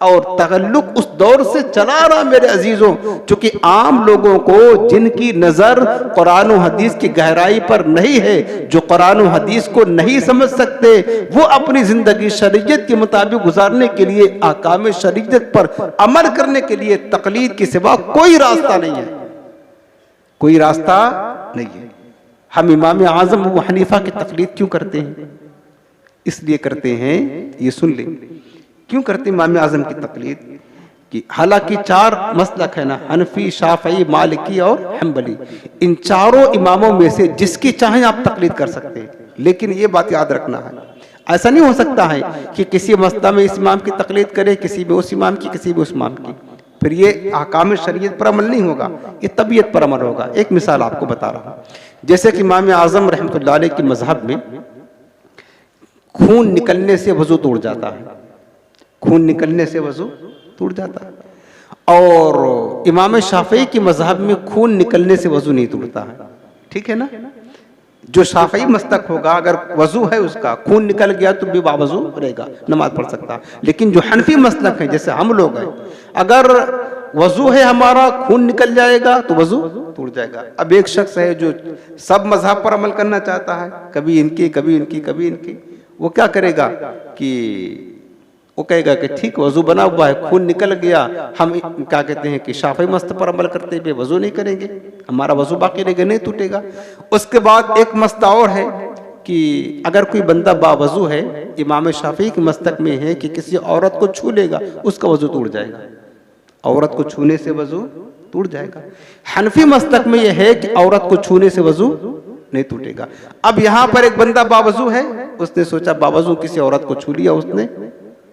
और तगल्लुक उस दौर से चला रहा मेरे अजीजों, क्योंकि आम लोगों को जिनकी नजर कुरान और हदीस की गहराई पर नहीं है, जो कुरान और हदीस को नहीं समझ सकते, वो अपनी जिंदगी शरीयत के मुताबिक गुजारने के लिए, अहकाम शरीयत पर अमल करने के लिए तकलीद के सिवा कोई रास्ता नहीं है, कोई रास्ता नहीं है। हम इमाम आजम अबू हनीफा की तकलीद क्यों करते हैं? इसलिए करते हैं, ये सुन लें, क्यों करते इमाम आजम की तकलीद कि हालांकि 4 मसलक है ना, हनफी, शाफई, मालिकी और हम्बली, इन चारों इमामों में से जिसकी चाहें आप तकलीद कर सकते हैं। लेकिन ये बात याद रखना है, ऐसा नहीं हो सकता है कि किसी मसला में इस इमाम की तकलीद करे, किसी में उस इमाम की, किसी में उस इमाम की, फिर ये अहकाम शरीयत पर अमल नहीं होगा, ये तबीयत पर अमल होगा। एक मिसाल आपको बता रहा हूँ, जैसे कि इमाम आजम रहमतुल्लाह अलैह की मजहब में खून निकलने से वजू टूट जाता है, खून निकलने से वजू टूट जाता है, और इमाम शाफई की मजहब में खून निकलने से वजू नहीं टूटता है। ठीक है ना? जो शाफई मस्तक होगा, अगर वजू है उसका, खून निकल गया तो भी बावजू रहेगा, नमाज पढ़ सकता। लेकिन जो हनफी मसलक है, जैसे हम लोग हैं, अगर वजू है हमारा, खून निकल जाएगा तो वजू टूट जाएगा। अब एक शख्स है जो सब मजहब पर अमल करना चाहता है, कभी इनकी कभी इनकी कभी इनकी, वो क्या करेगा कि वो कहेगा कि ठीक वजू बना हुआ है, खून निकल गया, हम क्या कहते हैं कि शाफी मस्त पर अमल करते हुए वजू नहीं करेंगे, हमारा वजू बाकी रहेगा, नहीं टूटेगा। उसके बाद एक मसला और है कि अगर कोई बंदा बावजू है, इमाम शाफी के मस्तक में है कि किसी औरत को छू लेगा उसका वजू टूट जाएगा, औरत को छूने से वजू टूट जाएगा। हनफी मस्तक में यह है कि औरत को छूने से वजू नहीं टूटेगा। अब यहाँ पर एक बंदा बावजू है, उसने सोचा बावजू किसी औरत को छू लिया, उसने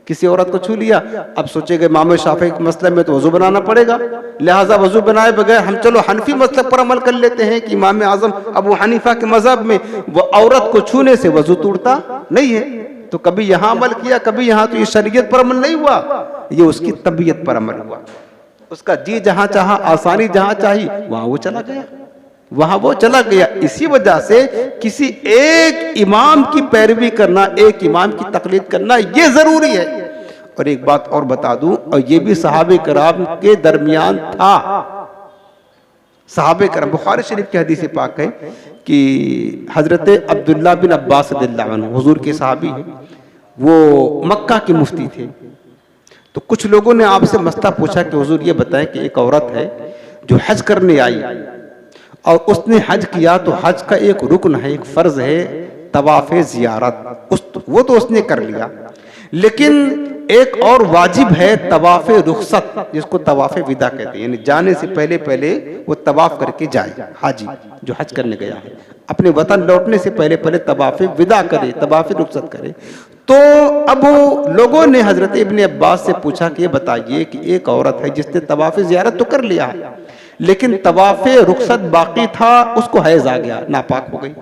किसी औरत को छू लिया, अब सोचेगा इमाम शाफी के मसले में तो वजू बनाना पड़ेगा, लिहाजा वजू बनाए बगैर हम चलो हनफी मसलक पर अमल कर लेते हैं कि इमाम आजम अबू हनीफा के मजहब में वो औरत को छूने से वजू टूटता नहीं है। तो कभी यहाँ अमल किया, कभी यहाँ, तो ये शरीयत पर अमल नहीं हुआ, ये उसकी तबीयत पर अमल हुआ। उसका जी जहाँ चाहा, आसानी जहाँ चाही, वहां वो चला गया, वहां वो चला गया। इसी वजह से किसी एक इमाम की पैरवी करना, एक इमाम की तकलीद करना ये जरूरी है। और एक बात और बता दूं, और ये भी सहाबे कराम के दरमियान था। सहाबे कराम, बुखारी शरीफ की हदीस पाक है कि हजरत अब्दुल्ला बिन अब्बास रज़ियल्लाहु अन्हु हुजूर के सहाबी हैं, वो मक्का के मुफ्ती थे। तो कुछ लोगों ने आपसे मसला पूछा कि हुजूर ये बताएं कि एक औरत है जो हज करने आई और उसने हज किया, तो हज का एक रुकन है, एक फर्ज है, तवाफ़ ज़ियारत, वो तो उसने कर लिया, लेकिन एक और वाजिब है तवाफ़ रुखसत, जिसको तवाफ़ विदा कहते हैं, यानी जाने से पहले पहले वो तवाफ़ करके जाए। हाजी जो हज करने गया है अपने वतन लौटने से पहले पहले तवाफ़ विदा करे, तवाफ़ रुखसत करे। तो अब लोगों ने हज़रत इब्न अब्बास से पूछा कि ये बताइए कि एक औरत है जिसने तवाफ़ ज़ियारत तो कर लिया है, लेकिन तवाफ़ रुखसत बाकी था, उसको हैज़ आ गया, नापाक हो गई।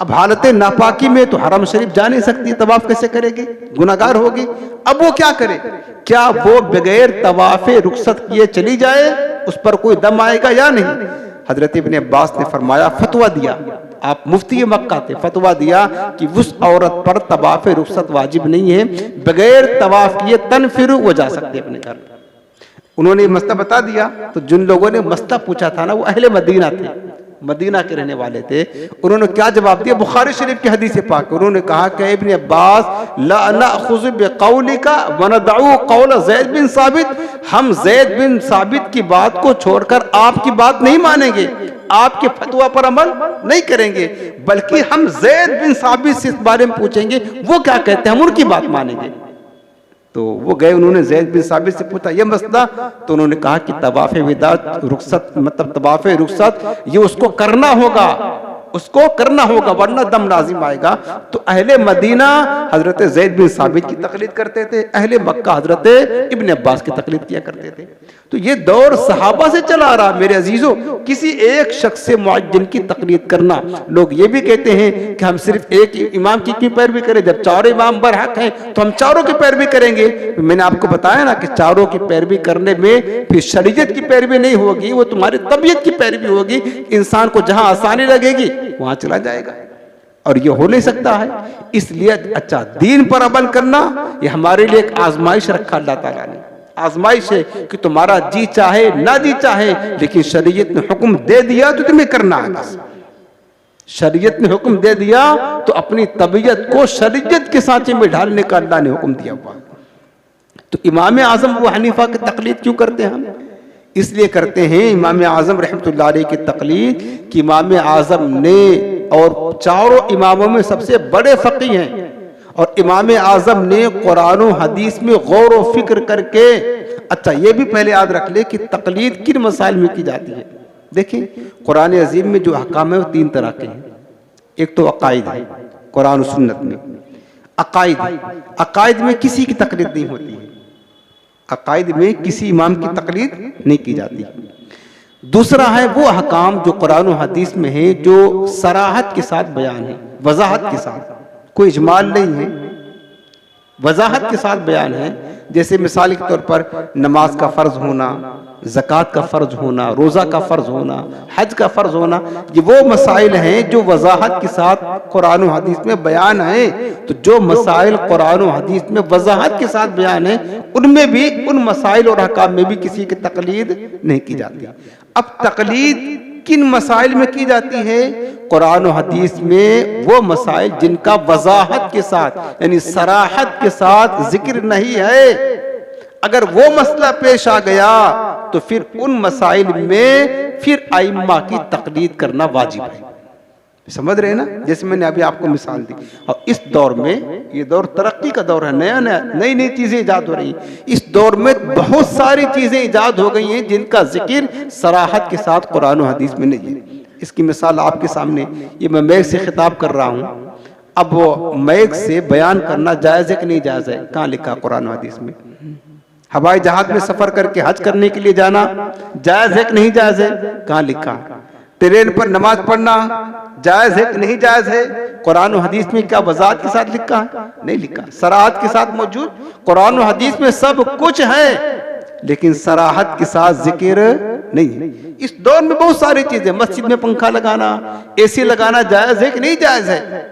अब हालत नापाकी में तो हरम शरीफ जा नहीं सकती, तवाफ़ कैसे करेगी, गुनाहगार होगी। अब वो क्या करे, क्या वो बगैर तवाफ़ रुखसत किए चली जाए, उस पर कोई दम आएगा या नहीं? हजरत इब्न अब्बास ने फरमाया, फतवा दिया, आप मुफ्ती मक्का थे, फतवा दिया कि उस औरत पर तवाफ़ रुखसत वाजिब नहीं है, बगैर तवाफ़ किए तनफिर वो जा सकते अपने घर। उन्होंने मसला बता दिया। तो जिन लोगों ने मसला पूछा था ना, वो अहले मदीना थे, मदीना के रहने वाले थे। उन्होंने क्या जवाब दिया, बुखारी शरीफ की हदीस पाक, उन्होंने कहा कि इब्न अब्बास ला नअखुज़ु बिक़ौलिका व नदअु क़ौल ज़ैद बिन साबित, हम ज़ैद बिन साबित की बात को छोड़कर आपकी बात नहीं मानेंगे, आपके फतवा पर अमल नहीं करेंगे, बल्कि हम ज़ैद बिन साबित से इस बारे में पूछेंगे वो क्या कहते हैं, हम उनकी बात मानेंगे। तो वो गए, उन्होंने ज़ैद बिन साबित से पूछा ये मसला, तो उन्होंने कहा कि तवाफ़ विदा रुखसत, मतलब तवाफ़ रुखसत ये उसको करना होगा, उसको करना होगा, वरना दम लाजिम आएगा। तो अहले मदीना हजरत ज़ैद बिन साबित की तकलीद करते थे, अहले मक्का हजरत इब्न अब्बास की तकलीद किया करते थे। तो ये दौर सहाबा से चला आ रहा मेरे अजीजों, किसी एक शख्स से मुअज्जन की तकलीद करना। लोग ये भी कहते हैं कि हम सिर्फ एक इमाम की क्यों पैरवी करें, जब चारों इमाम बरहक हैं तो हम चारों की पैरवी करेंगे। मैंने आपको बताया ना कि चारों की पैरवी करने में फिर शरीयत की पैरवी नहीं होगी, वो तुम्हारी तबीयत की पैरवी होगी। इंसान को जहां आसानी लगेगी वहां चला जाएगा, और ये हो नहीं सकता है। इसलिए अच्छा दीन पर अमल करना ये हमारे लिए एक आजमाइश रखा अल्लाह ताला ने, आजमाइश है कि तुम्हारा जी चाहे ना जी चाहे, लेकिन शरीयत ने हुक्म दे दिया तो तुम्हें करना है। बस शरीयत ने हुक्म दे दिया तो अपनी तबीयत को शरीयत के सांचे में ढालने का अल्लाह ने हुक्म दिया हुआ। तो इमाम आजम अबू हनीफा की तकलीद क्यों करते हैं हम? इसलिए करते हैं इमाम आजम रहमतुल्लाह अलैह की तकलीद कि इमाम आजम ने, और चारों इमामों में सबसे बड़े फकीह हैं, और इमाम आजम ने कुरान और हदीस में गौर व फिक्र करके, अच्छा ये भी पहले याद रख ले कि तकलीद किन मसाइल में की जाती है। देखिए कुरान अजीम में जो अहकाम है वो तीन तरह के हैं। एक तो अकायद है, कुरान और सुन्नत में अकायद, अकायद में किसी की तकलीद नहीं होती है, अकायद में किसी इमाम की तकलीद नहीं की जाती। दूसरा है वो अहकाम जो कुरान और हदीस में है, जो सराहत के साथ बयान है, वजाहत के साथ, कोई इजमाल नहीं है, वजाहत के साथ बयान है। जैसे मिसाल के तौर पर नमाज का फर्ज होना, ज़कात का फर्ज होना, रोज़ा का फर्ज होना, हज का फर्ज होना, ये वो मसाइल हैं जो वजाहत के साथ कुरान और हदीस में बयान है। तो जो मसाइल कुरान और हदीस में वजाहत के साथ बयान है, उनमें भी, उन मसाइल और अहकाम में भी किसी की तकलीद नहीं की जाती। अब तकलीद किन मसाइल में की जाती है? कुरान और हदीस में वो मसाइल जिनका वजाहत के साथ यानी सराहत के साथ जिक्र नहीं है, अगर वो मसला पेश आ गया तो फिर उन मसाइल में फिर आइम्मा की तकलीद करना वाजिब है। समझ रहे हैं ना? जैसे मैंने अभी आपको मिसाल दी। और इस दौर में, ये दौर तरक्की का दौर है, नया नया नई नई चीजें इजाद हो रही। इस दौर में बहुत सारी चीजें इजाद हो गई हैं जिनका जिक्र सराहत के साथ कुरान और हदीस में नहीं है। इसकी मिसाल आपके सामने, ये मैं मैक से खिताब कर रहा हूँ। अब वो मैक से बयान करना जायज़ है कि नहीं जायज़ है? कहाँ लिखा कुरान और हदीस में? हवाई जहाज में सफर करके हज करने के लिए जाना जायज़ है कि नहीं जायज़ है? कहाँ लिखा? ट्रेन पर नमाज पढ़ना जायज़ है कि नहीं जायज़ है? कुरान और हदीस में क्या वजाहत के साथ लिखा है? नहीं लिखा। सराहत के साथ मौजूद कुरान और हदीस में सब कुछ है, लेकिन सराहत के साथ जिक्र नहीं है। इस दौर में बहुत सारी चीजें, मस्जिद में पंखा लगाना, एसी लगाना जायज़ है कि नहीं जायज़ है?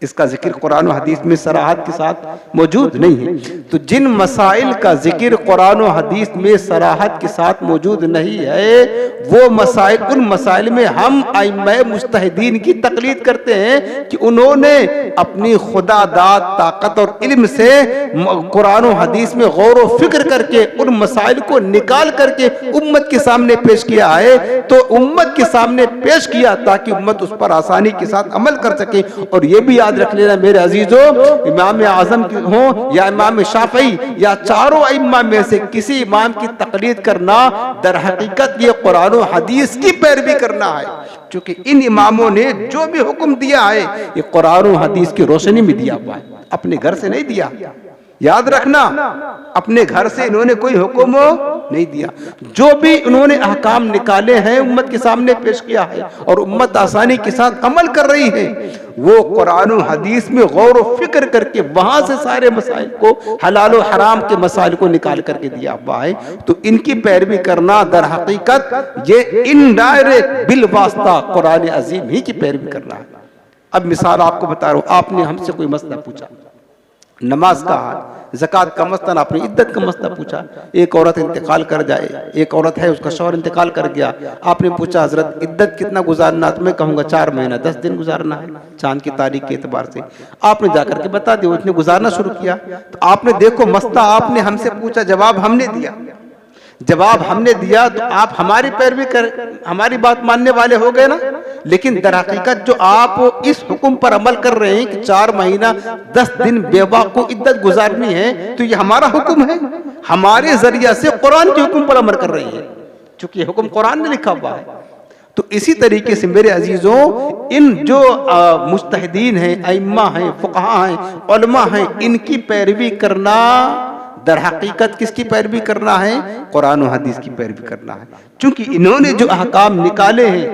इसका जिक्र कुरान और हदीस में सराहत के साथ मौजूद नहीं है। तो जिन मसाइल का जिक्र कुरान और हदीस में सराहत के साथ मौजूद नहीं है, वो मसाइल, उन मसाइल में हम आइम्मा मुज्तहिदीन की तकलीद करते हैं कि उन्होंने अपनी खुदादाद ताकत और इल्म से कुरान और हदीस में गौर व फिक्र करके उन मसाइल को निकाल करके उम्मत के सामने पेश किया है। तो उम्मत के सामने पेश किया ताकि उम्मत उस पर आसानी के साथ अमल कर सके। और ये भी याद याद रख लेना मेरे अजीजों, इमाम आजम हो या इमाम शाफई या चारों इमाम में से किसी इमाम की तकलीद करना दर हकीकत ये कुरान और हदीस की पैरवी करना है, क्योंकि इन इमामों ने जो भी हुक्म दिया है ये कुरान और हदीस की रोशनी में दिया हुआ है, अपने घर से नहीं दिया। याद रखना, अपने घर से इन्होंने कोई हुक्म नहीं दिया। जो भी इन्होंने अहकाम निकाले हैं उम्मत के सामने पेश किया है और उम्मत आसानी के साथ अमल कर रही है, वो कुरान और हदीस में गौर व फिक्र करके वहां से सारे मसाइल को, हलाल और हराम के मसाइल को निकाल करके दिया हुआ है। तो इनकी पैरवी करना दर हकीकत ये इनडायरेक्ट बिल वास्ता कुरान अजीम ही की पैरवी करना है। अब मिसाल आपको बता रहा हूं, आपने हमसे कोई मसला पूछा, नमाज का, ज़कात का मसला, आपने इद्दत का मसला पूछा। एक औरत इंतकाल कर जाए, एक औरत है उसका शौहर इंतकाल कर गया, आपने पूछा हजरत इद्दत कितना गुजारना, तो मैं कहूँगा 4 महीना 10 दिन गुजारना है चांद की तारीख के एतबार से। आपने जाकर के बता दिया, उसने गुजारना शुरू किया। तो आपने देखो मसला आपने हमसे पूछा, जवाब हमने दिया, जवाब हमने दिया तो आप हमारी पैरवी कर, हमारी बात मानने वाले हो गए ना। लेकिन दर हकीकत जो आप इस हुक्म पर अमल कर रहे हैं कि 4 महीना 10 दिन बेवा को इद्दत गुजारनी है, तो ये हमारा हुक्म है, हमारे जरिया से कुरान के हुक्म पर अमल कर रही है, क्योंकि ये हुक्म कुरान में लिखा हुआ है। तो इसी तरीके से मेरे अजीजों, इन जो मुज्तहिदीन हैं, अइम्मा हैं, फुक़हा हैं, उलमा हैं, इनकी पैरवी करना दर हकीकत किसकी पैरवी करना है? कुरान और हदीस की पैरवी करना है, क्योंकि इन्होंने जो अहकाम निकाले हैं,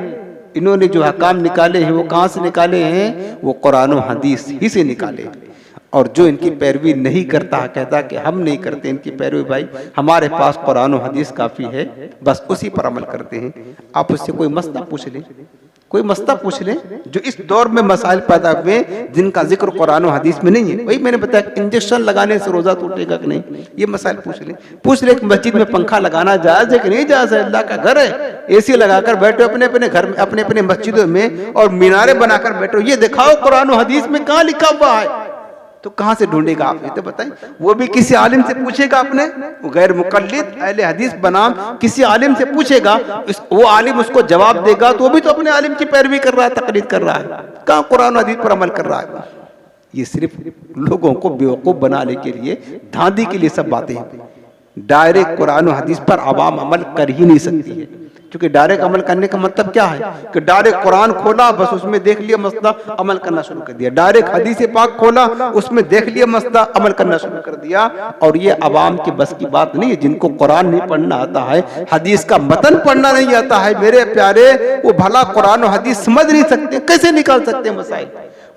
इन्होंने जो अहकाम निकाले हैं वो कहाँ से निकाले हैं? वो कुरान और हदीस ही से निकाले। और जो इनकी पैरवी नहीं करता, कहता कि हम नहीं करते इनकी पैरवी, भाई हमारे पास कुरान और हदीस काफ़ी है, बस उसी पर अमल करते हैं। आप उससे कोई मसला पूछ लें, कोई मसला पूछ लें जो इस दौर में मसाइल पैदा हुए जिनका जिक्र कुरान और हदीस में नहीं है। वही मैंने बताया, इंजेक्शन लगाने से रोजा टूटेगा कि नहीं, ये मसाइल पूछ ले कि मस्जिद में पंखा लगाना जायज है कि नहीं जायज है। अल्लाह का घर है, एसी लगाकर बैठो अपने अपने घर में, अपने अपने मस्जिदों में, और मीनारे बनाकर बैठो, ये दिखाओ कुरान और हदीस में कहाँ लिखा हुआ है। तो कहां से ढूंढेगा आप, ये तो बताएं। वो भी किसी आलिम से पूछेगा, अपने वो गैर मुकल्लिद अहले हदीस बनाम किसी आलिम से पूछेगा, वो आलिम उसको जवाब देगा, तो वो भी तो अपने आलिम की पैरवी कर रहा है, तकलीद कर रहा है, कहां कुरान हदीस पर अमल कर रहा है। ये सिर्फ लोगों को बेवकूफ बनाने के लिए, धांधी के लिए सब बातें हैं। डायरेक्ट कुरान हदीस पर आवाम अमल कर ही नहीं सकती है, क्योंकि डायरेक्ट अमल करने का मतलब क्या है कि डायरेक्ट कुरान खोला, बस उसमें देख लिया मसला, अमल करना शुरू कर दिया। डायरेक्ट हदीस पाक खोला, उसमें देख लिया मसला, अमल करना शुरू कर दिया। और ये अवाम की बस की बात नहीं है। जिनको कुरान नहीं पढ़ना आता है, हदीस का मतन पढ़ना नहीं आता है, मेरे प्यारे, वो भला कुरान और हदीस समझ नहीं सकते, कैसे निकाल सकते मसाइल।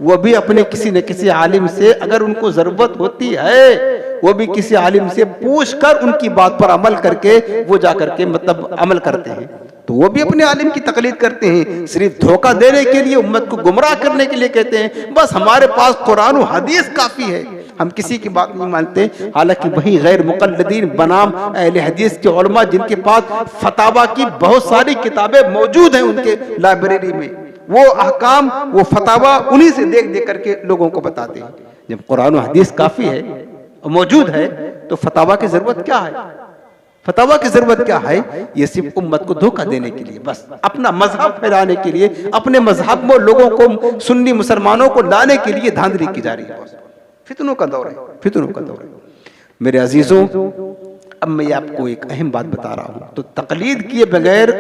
वो भी अपने किसी न किसी आलिम से, अगर उनको जरूरत होती है, वो भी किसी आलिम से पूछकर उनकी बात पर अमल करके वो जाकर के मतलब अमल करते हैं। तो वो भी अपने आलिम की तकलीद करते हैं, सिर्फ धोखा देने के लिए, उम्मत को गुमराह करने के लिए कहते हैं बस हमारे पास कुरान और हदीस काफी है, हम किसी की बात नहीं मानते। हालांकि वही गैर मुक़ल्लिदीन बनाम अहले हदीस के उलमा जिनके पास फतावा की बहुत सारी किताबें मौजूद हैं उनके लाइब्रेरी में, वो अहकाम, वो फतावा उन्हीं से देख देख करके लोगों को बताते हैं। जब कुरान और हदीस काफी है, मौजूद है, तो फतावा की जरूरत क्या है? फतावा की जरूरत क्या है? ये सिर्फ उम्मत को धोखा देने के लिए, बस अपना मजहब फैलाने के लिए, अपने मजहब में लोगों को, सुन्नी मुसलमानों को लाने के लिए धांधली की जा रही है। फितनों का दौर है, फितनों का दौर है। मेरे अजीजों, अब मैं आपको एक अहम बात बता रहा हूँ। तो तकलीद किए बगैर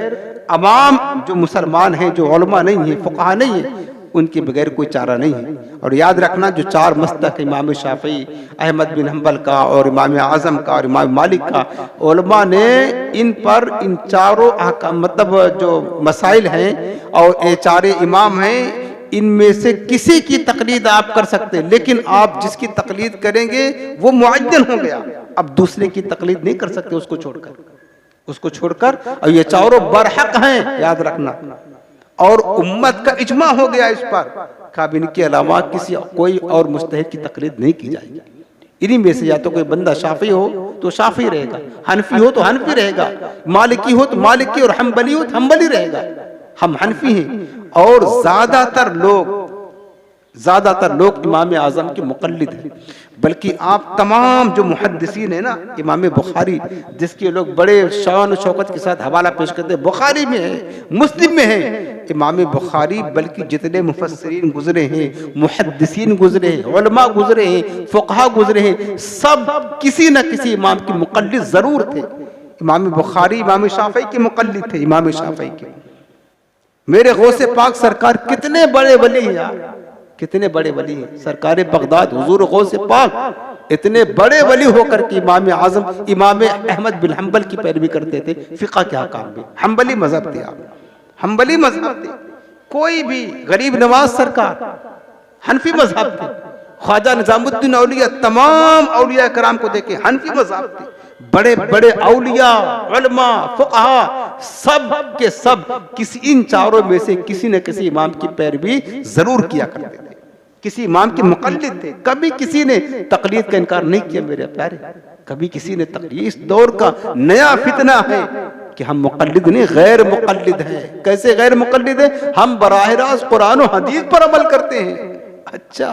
अवाम जो मुसलमान हैं, जो उलमा नहीं है, फुक़हा नहीं है, उनके बगैर कोई चारा नहीं है। और याद रखना, जो 4 मसलक इमाम शाफी, अहमद बिन हम्बल का और इमाम आज़म का और इमाम मालिक का, उलमा ने इन पर, इन चारों मतलब जो मसाइल हैं और ये 4 इमाम हैं, इनमें से किसी की तकलीद आप कर सकते हैं, लेकिन आप जिसकी तकलीद करेंगे वो मुअज्जन हो गया। अब दूसरे की तकलीद नहीं कर सकते उसको छोड़कर। और ये चारों बरहक हैं, याद रखना। और उम्मत का इजमा हो गया इस पर, कभी इनके अलावा किसी कोई और मुज्तहिद की तकलीद नहीं की जाएगी। इन्हीं में से या तो कोई बंदा शाफी हो तो शाफी रहेगा, हनफी हो तो हनफी रहेगा, मालिकी हो तो मालिकी, और हम्बली हो तो हम्बली रहेगा। हम हनफी हैं। और ज्यादातर लोग ज़्यादातर लोग इमाम आज़म के मुक़ल्लिद हैं, बल्कि आप तमाम जो मुहद्दिसीन हैं ना, इमाम बुखारी जिसके लोग बड़े शान शौकत के साथ हवाला पेश करते हैं, बुखारी में है, मुस्लिम में है इमाम बुखारी, बल्कि जितने मुफस्सिरीन गुजरे हैं, मुहद्दिसीन गुजरे हैं, उलमा गुजरे हैं, फ़ुक़हा गुजरे हैं, सब किसी न किसी इमाम के मुक़ल्लिद ज़रूर थे। इमाम बुखारी इमाम शाफ़ई के मुक़ल्लिद थे, इमाम शाफ़ई के। मेरे गौसे पाक सरकार कितने बड़े वली हैं यार, कितने बड़े वली हैं। सरकार बगदाद हुजूर गौसे पाक इतने बड़े वली होकर के इमाम आज़म इमाम अहमद बिन हम्बल की पैरवी करते थे फ़िक़्ह के अहकाम में। हम्बली मज़हब थे आप, हम्बली मज़हब थे। कोई भी गरीब नवाज सरकार हनफी मज़हब थे। ख्वाजा निज़ामुद्दीन औलिया तमाम औलिया कराम को देखे हनफी मज़हब थे। बड़े बड़े औलिया उलमा फ़ुक़हा सब के सब किसी इन चारों में से किसी न किसी इमाम की पैरवी जरूर किया करते थे, किसी इमाम के मुक़ल्लिद थे। कभी किसी ने तक़लीद का इनकार नहीं किया मेरे प्यारे, कभी किसी ने तक़लीद। इस दौर का नया फितना है कि हम मुक़ल्लिद नहीं गैर मुक़ल्लिद हैं। कैसे गैर मुक़ल्लिद हैं? हम बराह रास्त कुरान और हदीस पर अमल करते हैं। अच्छा,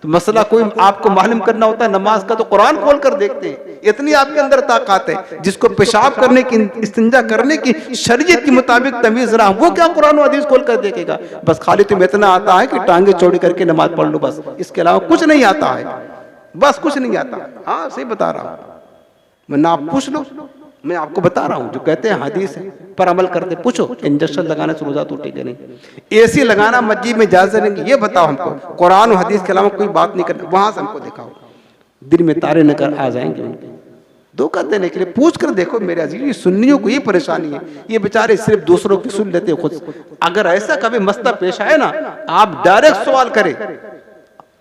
तो मसला कोई आपको मालूम करना होता है नमाज का तो कुरान खोल कर देखते हैं। इतनी आपके अंदर ताकत है। जिसको पेशाब करने की इस्तिंजा करने की शरीयत के मुताबिक तमीज रहा, वो क्या कुरान और हदीस खोल कर देखेगा? बस खाली तुम्हें इतना आता है कि टांगे चौड़ी करके नमाज पढ़ लो, बस इसके अलावा कुछ नहीं आता है, बस कुछ नहीं आता। हाँ सही बता रहा हूँ, वरना आप पूछ लो, मैं आपको बता रहा हूँ। जो कहते हैं हदीस पर अमल करते, पूछो इंजेक्शन लगाने से रोजा टूटेगा नहीं, एसी लगाना मस्जिद में जायज़ नहीं, ये बताओ हमको। कुरान और हदीस के अलावा कोई बात नहीं करना, वहां से हमको दिखाओ। दिन में तारे नकर आ जाएंगे उनके धोखा देने के लिए। पूछ कर देखो मेरे अजीज, सुन्नियों को ये परेशानी है, ये बेचारे सिर्फ दूसरों की सुन लेते खुद। अगर ऐसा कभी मसला पेश आए ना, आप डायरेक्ट सवाल करें,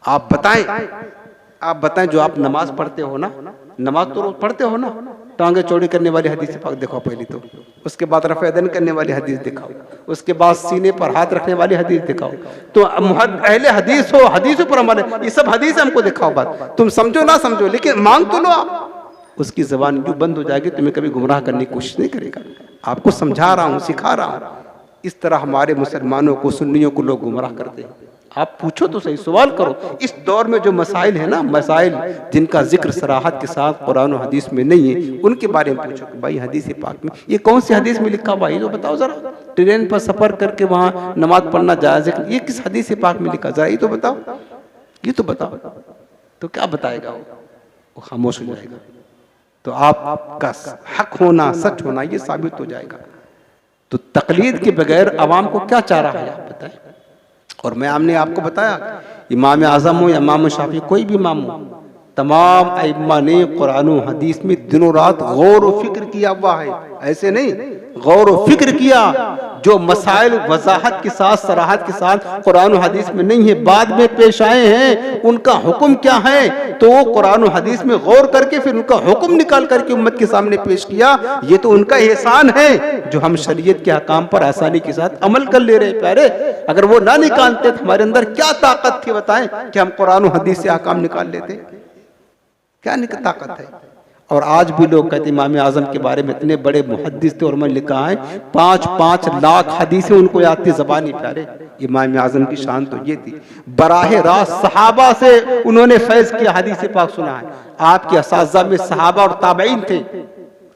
आप बताएं जो आप नमाज पढ़ते हो ना, नमाज तो रोज पढ़ते हो ना, टांगे चौड़ी करने वाली हदीस पाक दिखाओ पहली तो, उसके बाद रफ़ा यदैन करने वाली हदीस दिखाओ, उसके बाद सीने पर हाथ रखने वाली हदीस दिखाओ। तो अहले हदीस हो, हदीसों पर अमल है, ये सब हदीस हमको दिखाओ। बात तुम समझो ना समझो, लेकिन मांग तो लो आप। उसकी ज़बान यूँ बंद हो जाएगी, तुम्हें कभी गुमराह करने की कोशिश नहीं करेगा। आपको समझा रहा हूँ, सिखा रहा हूँ। इस तरह हमारे मुसलमानों को, सुन्नियों को लोग गुमराह करते हैं। आप पूछो तो सही, सवाल करो। इस दौर में जो मसाइल है ना, मसाइल जिनका जिक्र सराहत के साथ कुरान और हदीस में नहीं है, उनके बारे में पूछो कि भाई हदीस पाक में ये कौन सी हदीस में लिखा हुआ है, तो बताओ जरा। ट्रेन पर सफर करके वहाँ नमाज पढ़ना जायज़ है, ये किस हदीस पाक में लिखा, जरा ये तो बताओ, ये तो बताओ। तो क्या बताएगा वो खामोश हो जाएगा। तो आपका हक होना, सच होना ये साबित हो जाएगा। तो तकलीद के बगैर अवाम को क्या चाह रहा है आप बताएं। और हमने आपको बताया, इमाम आज़म हो या इमाम शाफी, कोई भी इमाम हो, तमाम अइम्मा ने कुरान और हदीस में दिनों रात गौर और फिक्र किया हुआ है। ऐसे नहीं, गौर और फिक्र किया। जो मसाइल वजाहत के साथ, सराहत के साथ कुरान और हदीस में नहीं है, बाद में पेश आए हैं, उनका हुक्म क्या है, तो वो कुरान और हदीस में गौर करके फिर उनका हुक्म निकाल करके उम्मत के सामने पेश किया। ये तो उनका एहसान है जो हम शरीयत के अहकाम पर आसानी के साथ अमल कर ले रहे हैं। प्यारे, अगर वो ना निकालते तो हमारे अंदर क्या ताकत थी बताएं कि हम कुरान और हदीस से अहकाम निकाल लेते? क्या ताकत है? और आज भी लोग कहते इमाम आज़म के बारे में इतने बड़े मुहद्दिस थे, और मैंने लिखा है 5-5 लाख हदीसें उनको याद थी ज़बानी। प्यारे, इमाम आज़म की शान तो ये थी, बराह रास्त सहाबा से उन्होंने फैज़ किया, हदीस पाक सुना है। आपके असातिज़ा में सहाबा और ताबईन थे।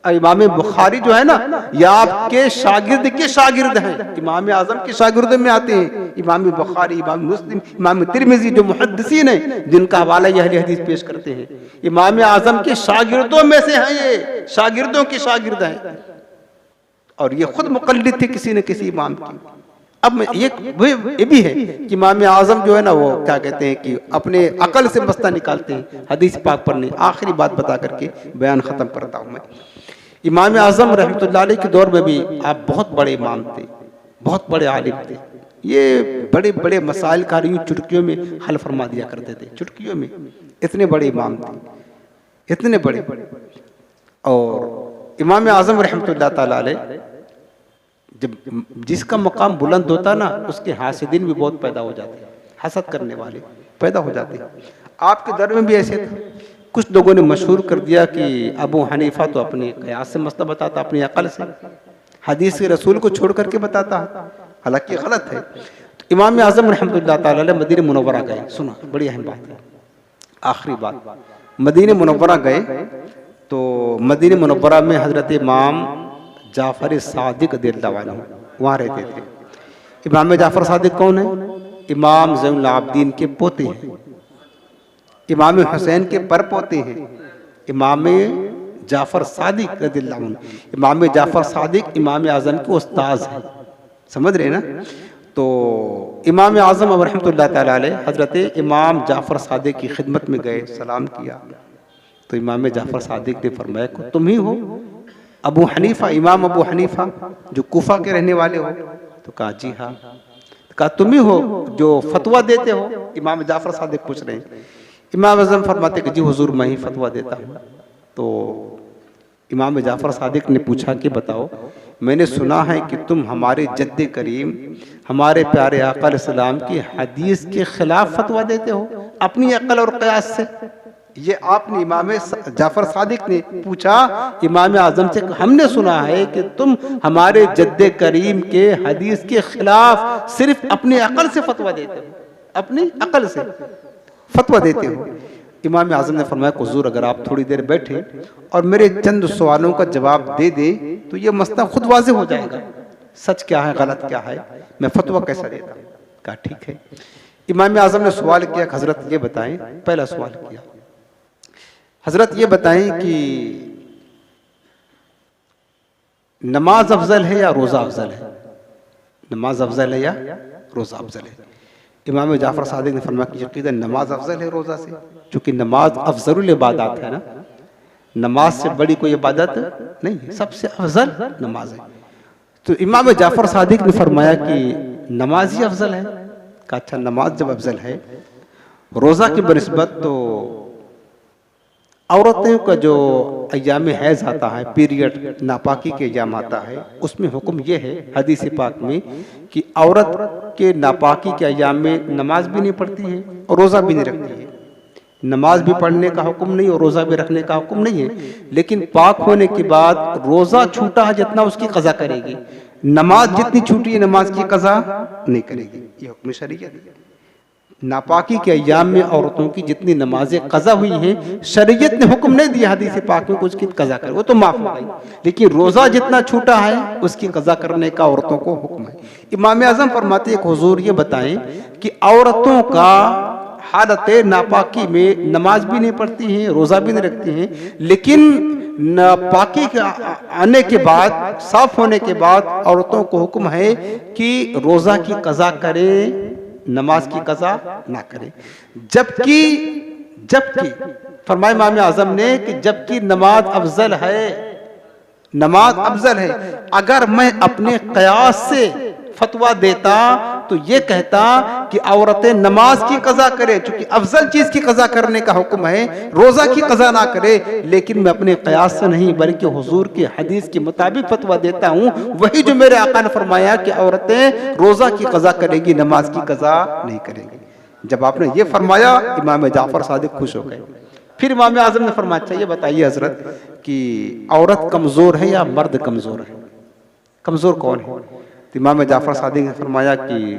इमाम बुखारी जो है ना, ये आपके शागिर्द के शागिर्द हैं, इमाम आज़म के शागिर्द में आते हैं। इमाम बुखारी, इमाम मुस्लिम, इमाम तिरमिज़ी जो मुहद्दिसीन हैं, जिनका हवाला ये अहले हदीस पेश करते हैं, इमाम आज़म के शागिर्दों में से हैं। ये शागिर्दों के शागिर्द हैं, और ये खुद मुक़ल्लिद थे किसी न किसी इमाम की। अब ये भी है कि इमाम आज़म जो है ना, वो क्या कहते हैं कि अपने अकल से मसला निकालते हैं, हदीस पाक पर नहीं। आखिरी बात बता करके बयान ख़त्म करता हूँ मैं। इमाम आज़म रहमतुल्लाह अलैह के दौर में भी आप बहुत बड़े इमाम थे, बहुत बड़े आलिम थे। ये बड़े बड़े मसाइल का यूँ चुटकियों में हल फरमा दिया करते थे, चुटकियों में। इतने बड़े इमाम थे, इतने बड़े। और इमाम आज़म रहमतुल्लाह ताला अलैह, जब जिसका मकाम बुलंद होता ना, उसके हासिदीन भी बहुत पैदा हो जाते हैं, हसद करने वाले पैदा हो जाते हैं। आपके दर में भी ऐसे थे। कुछ लोगों ने मशहूर कर दिया कि अबू हनीफा तो अपने क़यास से मसला बताता, अपनी अकल से, हदीस के रसूल को छोड़ करके बताता, हालांकि गलत है। तो इमाम आज़म रहमतुल्लाह ताला अलैह मदीने मुनव्वरा गए। सुना, बड़ी अहम बात है, आखिरी बात, मदीने मुनव्वरा गए तो मदीने मुनव्वरा में हज़रत इमाम जाफ़र सादिक रज़ियल्लाहु अन्हु वहाँ रहते थे। इमाम जाफ़र सादिक कौन है? इमाम ज़ैनुल आबिदीन के पोते हैं, इमाम हुसैन के परपोते हैं, इमाम जाफ़र सादिक रज़ियल्लाहु अन्हु। इमाम जाफ़र सादिक इमाम आज़म के उस्ताद हैं, समझ रहे ना। तो इमाम आज़म अब रहमतुल्लाह ताला अलैह हज़रत इमाम जाफ़र सादिक की खिदमत में गए, सलाम किया तो इमाम जाफ़र सादिक ने फरमाया कि तुम ही हो अबू हनीफ़ा, इमाम अबू हनीफ़ा जो कूफा के रहने वाले हो? तो कहा जी हाँ। तो कहा तुम ही हो जो फतवा देते हो? इमाम जाफ़र सादिक पूछ रहे हैं। इमाम आज़म फरमाते कि जी हुजूर मैं ही फतवा देता हूँ। तो इमाम जाफ़र सादिक ने पूछा कि बताओ, मैंने सुना है कि तुम हमारे जद्द करीम हमारे प्यारे आका अलैहिस्सलाम की हदीस के खिलाफ फतवा देते हो अपनी अक्ल और क़यास से। ये आपने इमाम जाफ़र सादिक ने पूछा इमाम आज़म से, हमने सुना है कि तुम हमारे जद्द करीम के हदीस के खिलाफ सिर्फ अपनी अक्ल से फतवा देते हो, अपनी अक्ल से फतवा देते हो। इमाम आज़म ने फरमाया हुजूर अगर आप थोड़ी देर बैठे और मेरे चंद सवालों का जवाब दे दें तो ये मसला खुद वाज़े हो जाएगा, सच क्या है गलत क्या है, मैं फतवा कैसा देता। कहा ठीक है। इमाम आज़म ने सवाल किया, हज़रत ये बताएं, पहला सवाल किया, हज़रत ये बताएं कि नमाज अफजल है या रोज़ा अफजल है? नमाज अफजल है या रोज़ा अफजल है? इमाम जाफ़र सादिक ने फरमाया कि यकीनन नमाज अफजल है रोज़ा से, क्योंकि नमाज अफजलुल इबादत है ना, नमाज से बड़ी कोई इबादत नहीं है, सबसे अफजल नमाज है। तो इमाम जाफ़र सादिक ने फरमाया कि नमाज ही अफजल है। कहा अच्छा, नमाज जब अफजल है रोज़ा की बनिस्बत तो औरतों का जो अय्याम हैज़ आता है, पीरियड नापाकी के अय्याम आता है, उसमें हुक्म यह है हदीस पाक में कि औरत के नापाकी के अय्याम में नमाज भी नहीं पढ़ती है और रोज़ा भी नहीं रखती है। नमाज भी पढ़ने का हुक्म नहीं और रोज़ा भी रखने का हुक्म नहीं है, लेकिन पाक होने के बाद रोज़ा छूटा है जितना उसकी कज़ा करेगी, नमाज जितनी छूटी है नमाज की कज़ा नहीं करेगी। ये हुक्म शरीयत है। नापाकी के अय्याम में औरतों की जितनी नमाजें कज़ा हुई हैं, शरीयत ने हुक्म नहीं दिया हदीस पाक में कुछ की कज़ा करे, वो तो माफ़ हो गई, लेकिन रोज़ा जितना छूटा है उसकी कज़ा करने का औरतों को हुक्म है। इमाम आज़म फरमाते हैं हुजूर ये बताएं कि औरतों का हालत नापाकी में नमाज भी नहीं पढ़ती हैं, रोज़ा भी नहीं रखती हैं, लेकिन नापाकी के आने के बाद, साफ होने के बाद औरतों को हुक्म है कि रोज़ा की कज़ा करें, नमाज की कज़ा ना करे। जबकि फरमाया इमाम आज़म ने कि जबकि नमाज अफजल है, नमाज अफजल है, अगर मैं अपने क़यास से फतवा देता तो ये कहता कि औरतें नमाज की कज़ा करे, क्योंकि अफजल चीज की कज़ा करने का हुक्म है, रोजा की कज़ा ना करे, लेकिन मैं अपने क़यास से नहीं बल्कि हुजूर की हदीस के मुताबिक फतवा देता हूँ, वही जो मेरे आका ने फरमाया कि औरतें रोजा की कज़ा करेगी, नमाज की कज़ा नहीं करेगी। जब आपने ये फरमाया इमाम जाफ़र सादिक खुश हो गए। फिर इमाम आज़म ने फरमाया अच्छा ये बताइए हजरत कि औरत कमजोर है या मर्द कमजोर है? कमजोर कौन है? तो इमाम जाफ़र सादिक ने फरमाया कि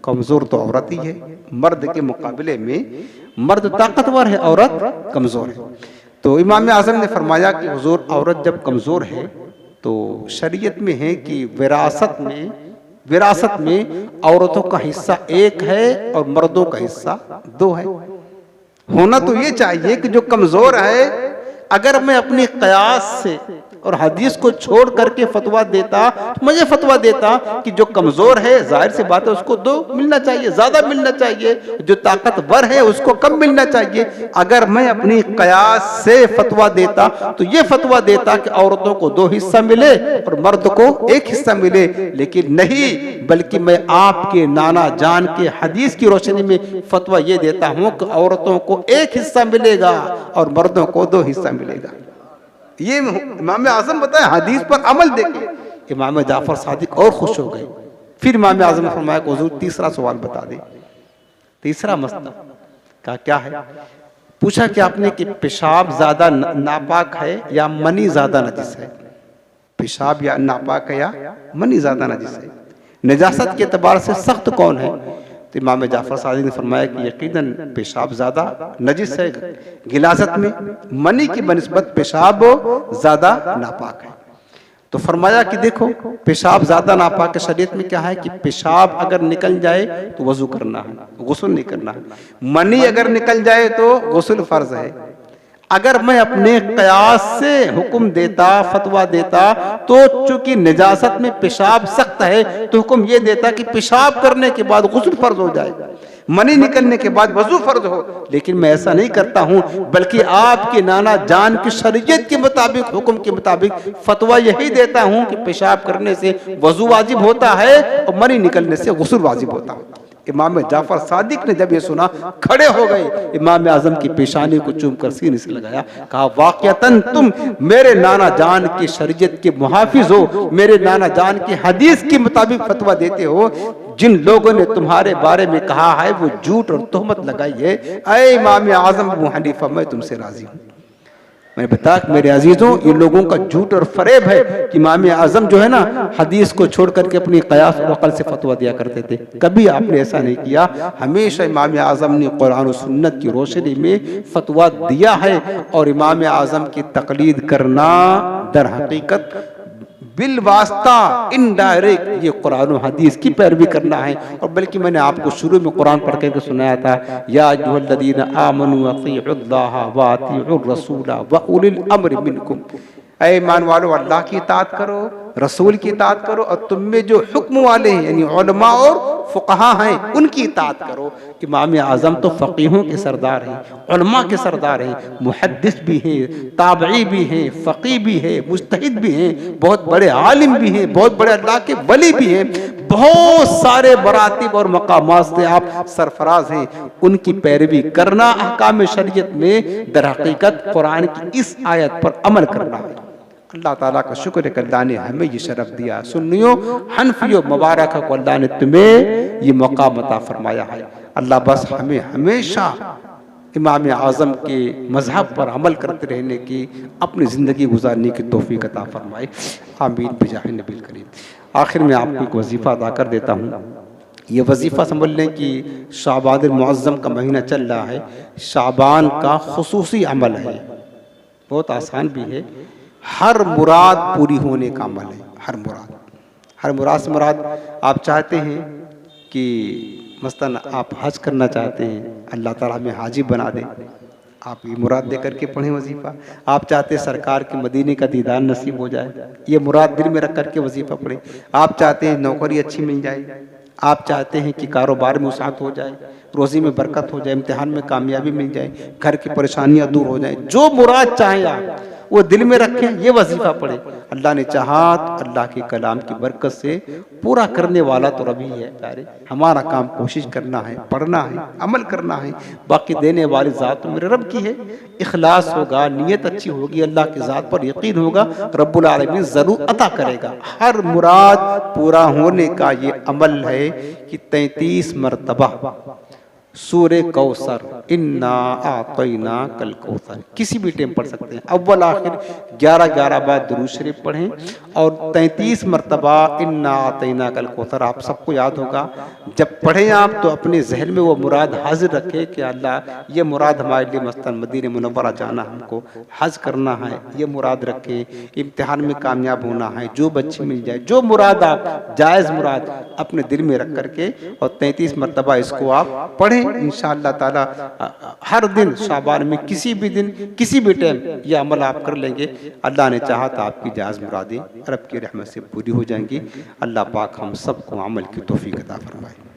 कमजोर तो औरत ही है, मर्द के मुकाबले में मर्द ताकतवर है, औरत कमजोर है। तो इमाम आज़म ने फरमाया कि हुजूर औरत जब कमजोर है तो शरीयत में है कि विरासत में औरतों का हिस्सा 1 है और मर्दों का हिस्सा 2 है। होना तो ये चाहिए कि जो कमजोर है, अगर मैं अपने क़यास से और हदीस को छोड़ करके फतवा देता तो मुझे फतवा देता कि जो कमजोर है जाहिर सी बात है उसको 2 मिलना चाहिए, ज्यादा मिलना चाहिए, जो ताकतवर है उसको कम मिलना चाहिए। अगर मैं अपनी क़यास से फतवा देता तो ये फतवा देता कि औरतों को 2 हिस्सा मिले और मर्द को 1 हिस्सा मिले, लेकिन नहीं, बल्कि मैं आपके नाना जान के हदीस की रोशनी में फतवा ये देता हूं कि औरतों को 1 हिस्सा मिलेगा और मर्दों को 2 हिस्सा मिलेगा। ये इमाम आज़म बताए, हदीस पर अमल देखे। इमाम जाफ़र सादिक और खुश हो गए। फिर इमाम आज़म ने फरमाया कि हुजूर तीसरा सवाल बता दे, तीसरा मसला। कहा क्या है? पूछा कि आपने कि पेशाब ज्यादा नापाक है या मनी ज्यादा नजिस है? पेशाब या नापाक है या मनी ज्यादा नजिस है? नजासत के एतबार से सख्त कौन है? तो इमाम जाफर सादिक ने फरमाया कि यकीनन पेशाब ज़्यादा नजिस है गिलाजत में, मनी की बनिस्बत पेशाब ज़्यादा नापाक है। तो फरमाया कि देखो पेशाब ज़्यादा नापाक है, शरीयत में क्या है कि पेशाब अगर निकल जाए तो वज़ू करना है, गुस्ल नहीं करना है। मनी अगर निकल जाए तो गुस्ल फ़र्ज है। अगर मैं अपने कयास से हुक्म देता, फतवा देता, तो चूंकि निजासत में पेशाब सख्त है तो हुक्म ये देता कि पेशाब करने के बाद गुस्ल फर्ज हो जाए, मनी निकलने के बाद वजू फर्ज हो। लेकिन मैं ऐसा नहीं करता हूं, बल्कि आपके नाना जान की शरीयत के मुताबिक, हुक्म के मुताबिक फतवा यही देता हूं कि पेशाब करने से वजू वाजिब होता है और मनी निकलने से गुस्ल वाजिब होता है। इमाम जाफर सादिक ने जब ये सुना खड़े हो गए, इमाम आजम की पेशानी को चूम कर सीने से लगाया, कहा वाक़ियतन तुम मेरे नाना जान की शरीयत के मुहाफिज हो, मेरे नाना जान की हदीस के मुताबिक फतवा देते हो। जिन लोगों ने तुम्हारे बारे में कहा है वो झूठ और तोहमत लगाई है। ऐ इमाम आजम अबू हनीफा, मैं तुमसे राजी हूँ। मैंने बताया कि मेरे अजीजों, ये लोगों का झूठ और फरेब है कि इमाम आजम जो है ना, हदीस को छोड़ करके अपनी कयास और अकल से फतवा दिया करते थे। कभी आपने ऐसा नहीं किया। हमेशा इमाम आजम ने कुरान और सुन्नत की रोशनी में फतवा दिया है, और इमाम आजम की तकलीद करना दर हकीकत बिल वास्ता इनडायरेक्ट ये कुरान और हदीस की पैरवी करना है। और बल्कि मैंने आपको शुरू में कुरान पढ़ के सुनाया था, या अय्युहल्लज़ीना आमनू अतीउल्लाह व अतीउर रसूला व उलिल अम्र मिनकुम। ऐ ईमान वालों, अल्लाह की इताअत करो, रसूल की इताअत करो, और तुम में जो हुक्म वाले हैं यानी उलमा और फुक़हा हैं उनकी इताअत करो। इमाम आज़म तो फ़क़ीहों के सरदार हैं, उलमा के सरदार हैं, मुहद्दिस भी हैं, ताबई भी हैं, फ़क़ीह भी हैं, मुज्तहिद भी हैं, बहुत बड़े आलिम भी हैं, बहुत बड़े अल्लाह के वली भी हैं, बहुत सारे मरातिब और मकामात से आप सरफराज हैं। उनकी पैरवी करना अहकाम शरीयत में दर हकीकत कुरान की इस आयत पर अमल करना है। अल्लाह ताला का शुक्र है कि अल्लाह ने हमें ये शरफ दिया। सुन्नियों, हनफियों, मुबारक है को अल्लाह ने तुम्हें ये मौका अता फरमाया है। अल्लाह बस हमें हमेशा इमाम आज़म के मजहब पर अमल करते रहने की, अपनी ज़िंदगी गुजारने की तौफीक अता फरमाए। आमीन बिजाह नबील करीम। आखिर में आपको एक वजीफ़ा अदा कर देता हूँ। ये वजीफ़ा समझ लें कि शाबान मुअज़्ज़म का महीना चल रहा है, शाबान का खुसूसी अमल है, बहुत आसान भी है। हर मुराद पूरी होने का अमल है। हर मुराद से मुराद आप चाहते हैं कि मसलन आप हज करना चाहते हैं, अल्लाह ताला हमें हाजी बना दे, आप ये मुराद दे करके पढ़ें वजीफ़ा। आप चाहते हैं सरकार के मदीने का दीदार नसीब हो जाए, ये मुराद दिल में रख करके वजीफ़ा पढ़ें। आप चाहते हैं नौकरी अच्छी मिल जाए, आप चाहते हैं कि कारोबार में वसाअत हो जाए, रोज़ी में बरकत हो जाए, इम्तिहान में कामयाबी मिल जाए, घर की परेशानियां दूर हो जाए, जो मुराद चाहें आप वो दिल में रखें, ये वजीफ़ा पढ़ें। अल्लाह ने चाहा तो अल्लाह के कलाम की बरकत से पूरा करने वाला तो रब ही है प्यारे। हमारा काम कोशिश करना है, पढ़ना है, अमल करना है, बाकी देने वाली ज़ात तो मेरे रब की है। इखलास होगा, नीयत अच्छी होगी, अल्लाह की ज़ात पर यकीन होगा, रब्बुल आलमीन ज़रूर अता करेगा। हर मुराद पूरा होने का ये अमल है कि 33 मरतबा सूरे कौसर, इन्ना आतैना कल कौसर, किसी भी टाइम पढ़ सकते हैं। अव्वल आखिर 11 बार दुरूद शरीफ पढ़ें और 33 मरतबा इन्ना आतैना कल कौसर आप सबको याद होगा। जब पढ़ें आप तो अपने जहन में वो मुराद हाजिर रखें कि अल्लाह ये मुराद हमारे लिए मसलन मदीने मुनव्वरा जाना, हमको हज करना है, ये मुराद रखें, इम्तिहान में कामयाब होना है, जो बच्ची मिल जाए, जो मुराद आप जायज़ मुराद अपने दिल में रख करके और 33 मरतबा इसको आप पढ़ें। इंशाअल्लाह ताला हर दिन शाबान में किसी भी दिन किसी भी टाइम ये अमल आप कर लेंगे, अल्लाह ने चाहा तो आपकी जायज़ मुरादें रब की रहमत से पूरी हो जाएंगी। अल्लाह पाक हम सबको अमल की तौफीक अता फरमाए।